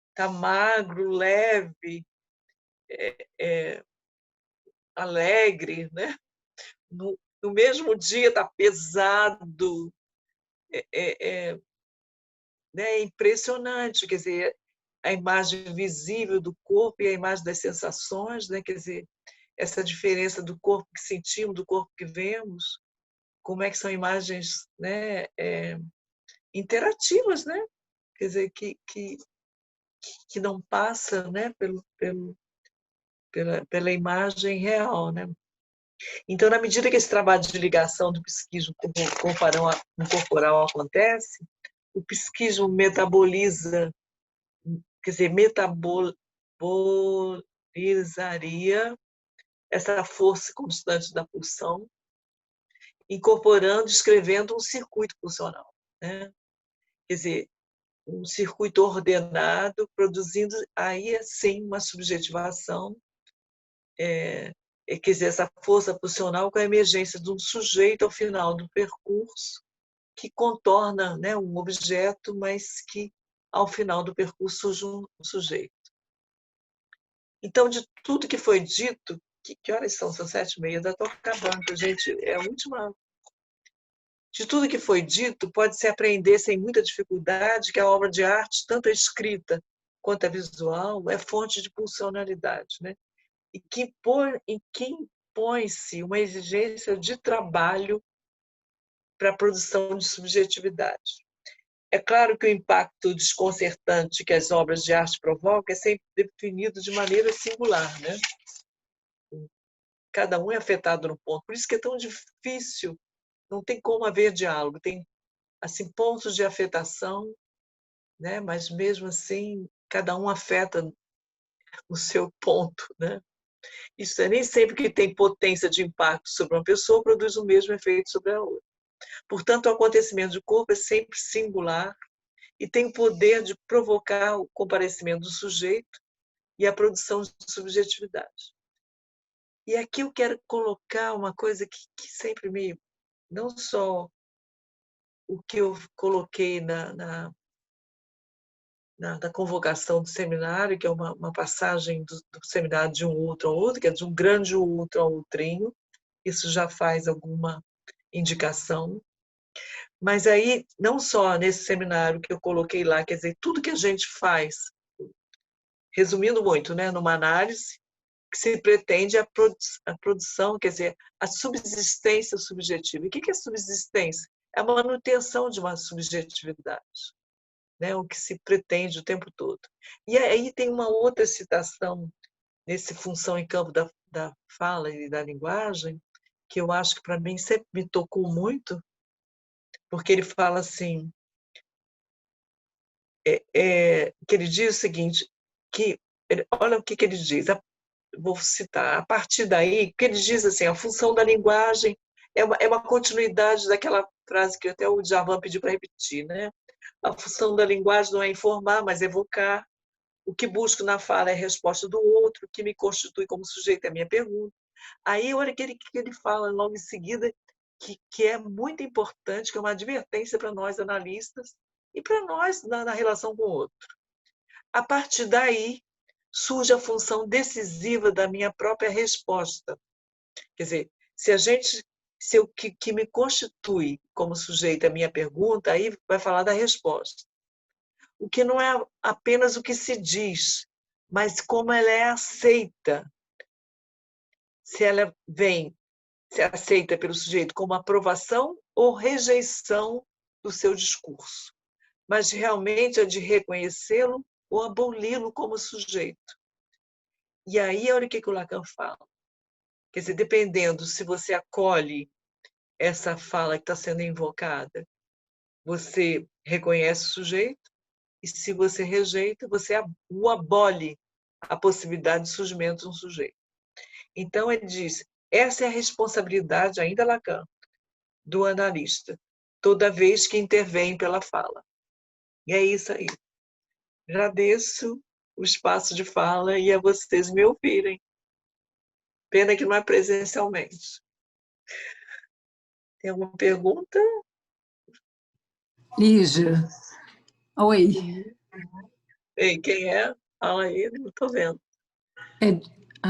está magro, leve, alegre, né? No mesmo dia está pesado, né? É impressionante, quer dizer, a imagem visível do corpo e a imagem das sensações, né? Quer dizer, essa diferença do corpo que sentimos, do corpo que vemos, como é que são imagens, né? Interativas, né? Quer dizer, que não passa, né? Pela imagem real, né? Então, na medida que esse trabalho de ligação do psiquismo com o corporal acontece, o psiquismo metaboliza, quer dizer, metabolizaria essa força constante da pulsão, incorporando, escrevendo um circuito pulsional, né? Quer dizer, um circuito ordenado, produzindo aí, assim, uma subjetivação, quer dizer, essa força pulsional com a emergência de um sujeito ao final do percurso, que contorna, né, um objeto, mas que, ao final do percurso, surge um sujeito. Então, de tudo que foi dito, que horas são? São 7h30, já estou acabando, gente. É a última. De tudo que foi dito, pode-se aprender sem muita dificuldade que a obra de arte, tanto a escrita quanto a visual, é fonte de pulsionalidade, né? E que impõe-se uma exigência de trabalho para a produção de subjetividade. É claro que o impacto desconcertante que as obras de arte provocam é sempre definido de maneira singular, né? Cada um é afetado no ponto. Por isso que é tão difícil, não tem como haver diálogo. Tem assim pontos de afetação, né? Mas mesmo assim, cada um afeta o seu ponto, né? Isso é nem sempre que tem potência de impacto sobre uma pessoa produz o mesmo efeito sobre a outra. Portanto, o acontecimento do corpo é sempre singular e tem o poder de provocar o comparecimento do sujeito e a produção de subjetividade. E aqui eu quero colocar uma coisa que sempre me... Não só o que eu coloquei da convocação do seminário, que é uma passagem do seminário de um outro ao outro, que é de um grande outro ao outrinho. Isso já faz alguma indicação. Mas aí, não só nesse seminário que eu coloquei lá, quer dizer, tudo que a gente faz, resumindo muito, né, numa análise, que se pretende a produção, quer dizer, a subsistência subjetiva. E o que é subsistência? É a manutenção de uma subjetividade, né? O que se pretende o tempo todo. E aí tem uma outra citação nesse função em campo da fala e da linguagem, que eu acho que para mim sempre me tocou muito, porque ele fala assim, que ele diz o seguinte, olha o que ele diz, vou citar, a partir daí, que ele diz assim, a função da linguagem é uma continuidade daquela frase que até o Djavan pediu para repetir, né? A função da linguagem não é informar, mas evocar. O que busco na fala é a resposta do outro, o que me constitui como sujeito é a minha pergunta. Aí, olha que ele fala logo em seguida, que é muito importante, que é uma advertência para nós analistas e para nós na relação com o outro. A partir daí, surge a função decisiva da minha própria resposta. Quer dizer, se o que me constitui como sujeito a minha pergunta, aí vai falar da resposta. O que não é apenas o que se diz, mas como ela é aceita. Se ela se aceita pelo sujeito como aprovação ou rejeição do seu discurso, mas realmente é de reconhecê-lo ou aboli-lo como sujeito. E aí, olha o que o Lacan fala. Quer dizer, dependendo se você acolhe essa fala que está sendo invocada, você reconhece o sujeito, e se você rejeita, você o abole a possibilidade de surgimento de um sujeito. Então, ele diz, essa é a responsabilidade, ainda Lacan, do analista, toda vez que intervém pela fala. E é isso aí. Agradeço o espaço de fala e a vocês me ouvirem. Pena que não é presencialmente. Tem alguma pergunta? Lígia. Oi. Ei, quem é? Fala aí, não estou vendo.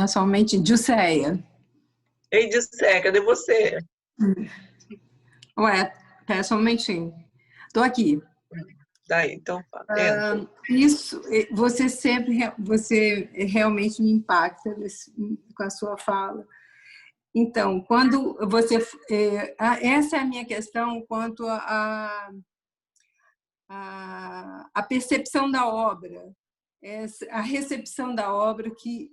Somente Jusceia. Ei, Dissé, cadê você? Ué, espera só um momentinho. Estou aqui. Daí, então, entra. Isso, você realmente me impacta com a sua fala. Então, quando você... essa é a minha questão quanto a percepção da obra, a recepção da obra que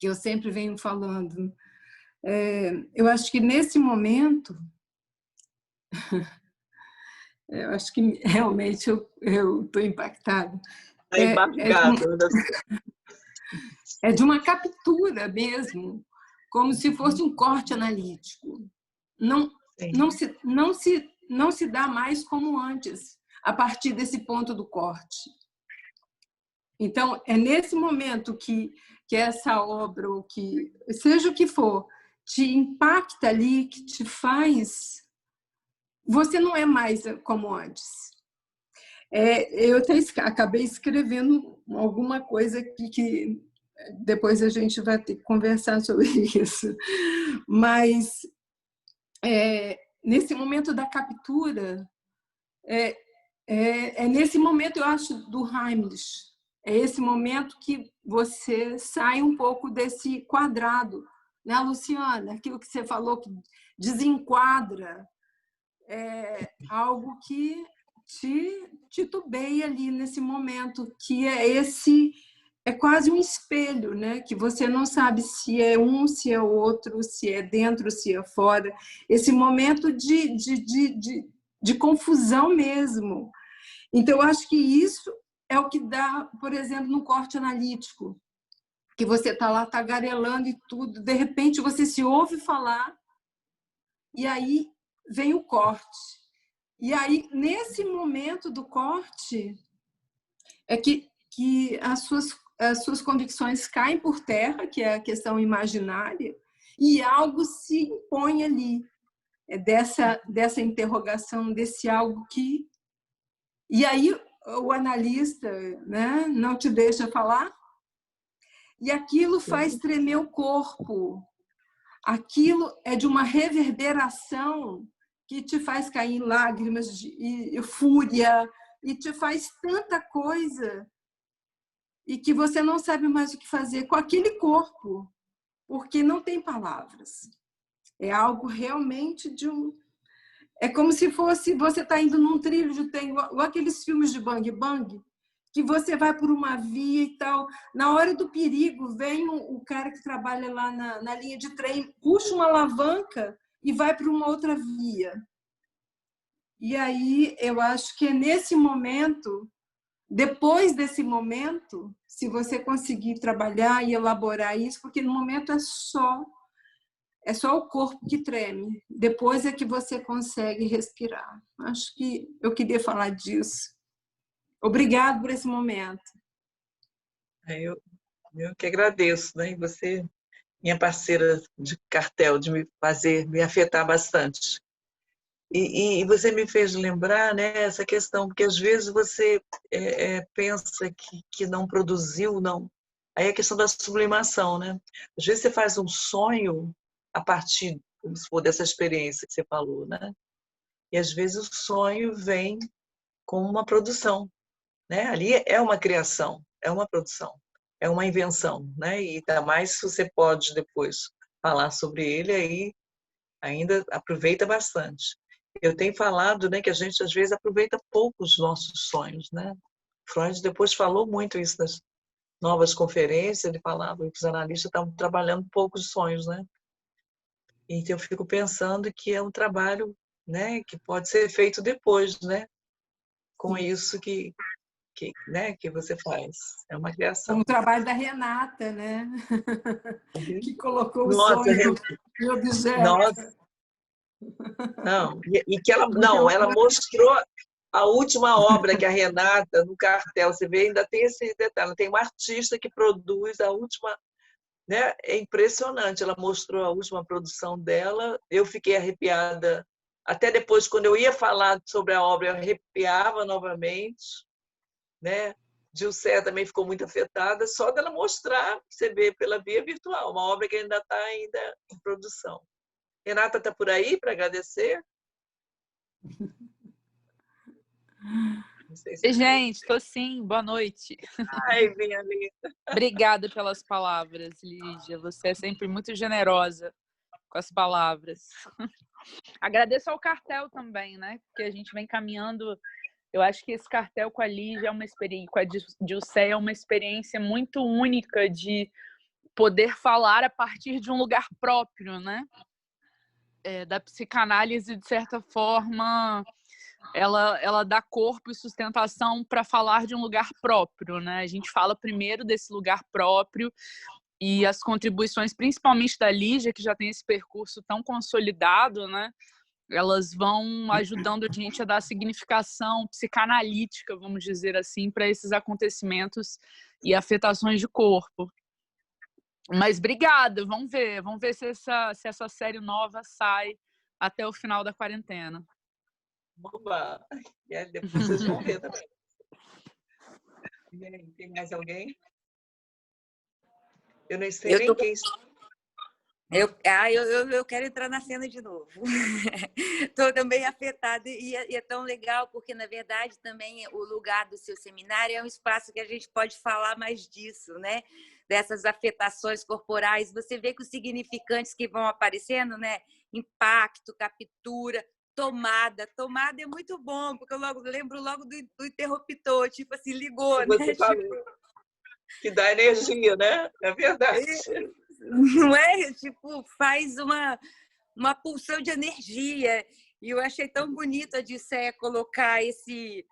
eu sempre venho falando. Eu acho que nesse momento, eu acho que realmente eu estou impactada. É de uma captura mesmo, como se fosse um corte analítico. Não se dá mais como antes, a partir desse ponto do corte. Então, é nesse momento que essa obra, ou que seja o que for, te impacta ali, que te faz... Você não é mais como antes. Eu até acabei escrevendo alguma coisa que depois a gente vai ter que conversar sobre isso. Mas, nesse momento da captura, nesse momento, eu acho, do Heimlich. É esse momento que você sai um pouco desse quadrado, né, Luciana? Aquilo que você falou, que desenquadra algo que te titubeia ali nesse momento, que é quase um espelho, né? Que você não sabe se é um, se é outro, se é dentro, se é fora. Esse momento de confusão mesmo. Então, eu acho que isso é o que dá, por exemplo, no corte analítico, que você está lá tagarelando e tudo, de repente você se ouve falar e aí vem o corte. E aí, nesse momento do corte, é que as suas convicções caem por terra, que é a questão imaginária, e algo se impõe ali, dessa interrogação, desse algo que... E aí, o analista, né, não te deixa falar, e aquilo faz tremer o corpo. Aquilo é de uma reverberação que te faz cair em lágrimas e fúria, e te faz tanta coisa, e que você não sabe mais o que fazer com aquele corpo, porque não tem palavras. É algo realmente de um... É como se fosse você está indo num trilho de trem, igual aqueles filmes de Bang Bang, que você vai por uma via e tal. Na hora do perigo, vem o cara que trabalha lá na linha de trem, puxa uma alavanca e vai para uma outra via. E aí, eu acho que é nesse momento, depois desse momento, se você conseguir trabalhar e elaborar isso, porque no momento é só o corpo que treme. Depois é que você consegue respirar. Acho que eu queria falar disso. Obrigado por esse momento. Eu que agradeço, né? E você, minha parceira de cartel, de me afetar bastante. E você me fez lembrar, né, essa questão, porque às vezes você pensa que não produziu, não. Aí é a questão da sublimação, né? Às vezes você faz um sonho a partir, como se for, dessa experiência que você falou, né? E às vezes o sonho vem com uma produção, né? Ali é uma criação, é uma produção, é uma invenção, né? E ainda mais se você pode depois falar sobre ele, aí ainda aproveita bastante. Eu tenho falado, né, que a gente às vezes aproveita pouco os nossos sonhos, né? Freud depois falou muito isso nas novas conferências, ele falava que os analistas estavam trabalhando pouco os sonhos, né? Então eu fico pensando que é um trabalho, né, que pode ser feito depois, né? Com isso né, que você faz. É uma criação. Como o trabalho da Renata, né? Que colocou o Nossa, sonho em objeto. nossa. Não, e que ela mostrou a última obra que a Renata, no cartel, você vê, ainda tem esse detalhe, tem uma artista que produz a última, né? É impressionante, ela mostrou a última produção dela, eu fiquei arrepiada, até depois, quando eu ia falar sobre a obra, eu arrepiava novamente, né? Gilcé também ficou muito afetada, só dela mostrar, você vê pela via virtual, uma obra que ainda está em produção. Renata está por aí para agradecer? Não sei se Gente, estou sim. Boa noite. Ai, minha linda. Obrigada pelas palavras, Lígia. Você é sempre muito generosa com as palavras. Agradeço ao cartel também, né? Porque a gente vem caminhando. Eu acho que esse cartel com a Lígia é uma experiência, com a Gilcé é uma experiência muito única de poder falar a partir de um lugar próprio, né? Da psicanálise, de certa forma, ela dá corpo e sustentação para falar de um lugar próprio, né? A gente fala primeiro desse lugar próprio e as contribuições, principalmente da Lígia, que já tem esse percurso tão consolidado, né? Elas vão ajudando a gente a dar significação psicanalítica, vamos dizer assim, para esses acontecimentos e afetações de corpo. Mas obrigada, vamos ver se essa série nova sai até o final da quarentena. Oba! E aí depois vocês vão ver também. Tem mais alguém? Eu não sei nem quem... Eu quero entrar na cena de novo. Estou também afetada e é tão legal porque, na verdade, também o lugar do seu seminário é um espaço que a gente pode falar mais disso, né? Dessas afetações corporais. Você vê que os significantes que vão aparecendo, né? Impacto, captura, tomada. Tomada é muito bom, porque eu lembro logo do interruptor, tipo assim, ligou, você né? Falou. Que dá energia, né? É verdade. Não é? Tipo, faz uma pulsão de energia. E eu achei tão bonito a Gilcé colocar esse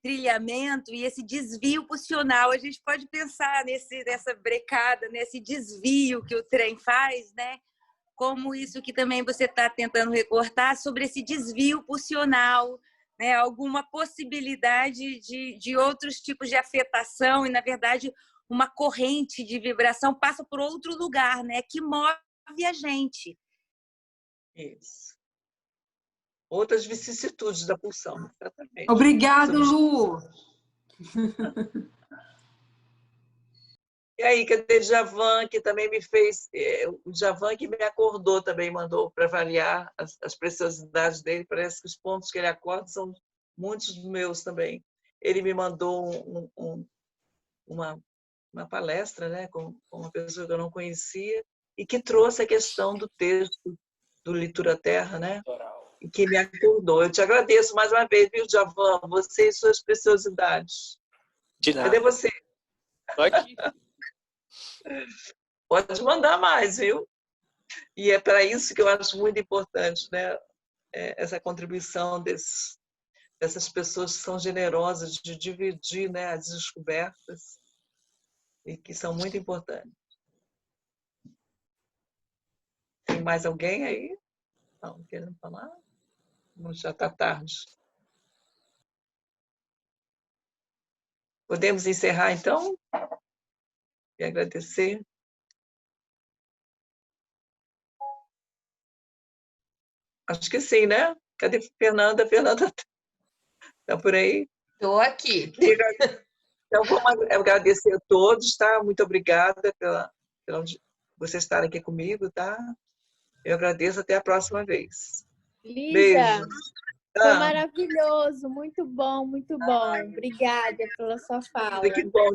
trilhamento e esse desvio pulsional. A gente pode pensar nessa brecada, nesse desvio que o trem faz, né? Como isso que também você está tentando recortar sobre esse desvio pulsional, né? Alguma possibilidade de outros tipos de afetação e, na verdade, uma corrente de vibração passa por outro lugar, né? Que move a gente. Isso. Outras vicissitudes da pulsão, exatamente. Obrigado, Lu. E aí, cadê o Djavan, que também me fez... O Djavan que me acordou também, mandou para avaliar as preciosidades dele. Parece que os pontos que ele acorda são muitos meus também. Ele me mandou uma palestra, né, com uma pessoa que eu não conhecia, e que trouxe a questão do texto do Litura Terra, né, e que me acordou. Eu te agradeço mais uma vez, viu, Djavan? Você e suas preciosidades. De nada. Cadê você? Tô aqui. Pode mandar mais, viu? E é para isso que eu acho muito importante, né? Essa contribuição dessas pessoas que são generosas de dividir, né, as descobertas e que são muito importantes. Tem mais alguém aí? Não, querendo falar? Já está tarde. Podemos encerrar, então? E agradecer. Acho que sim, né? Cadê Fernanda? Fernanda está por aí? Estou aqui. Então, vamos agradecer a todos, tá? Muito obrigada pela vocês estarem aqui comigo, tá? Eu agradeço, até a próxima vez. Lígia, Beijo. foi maravilhoso, muito bom, muito bom. Obrigada pela sua fala. Que bom.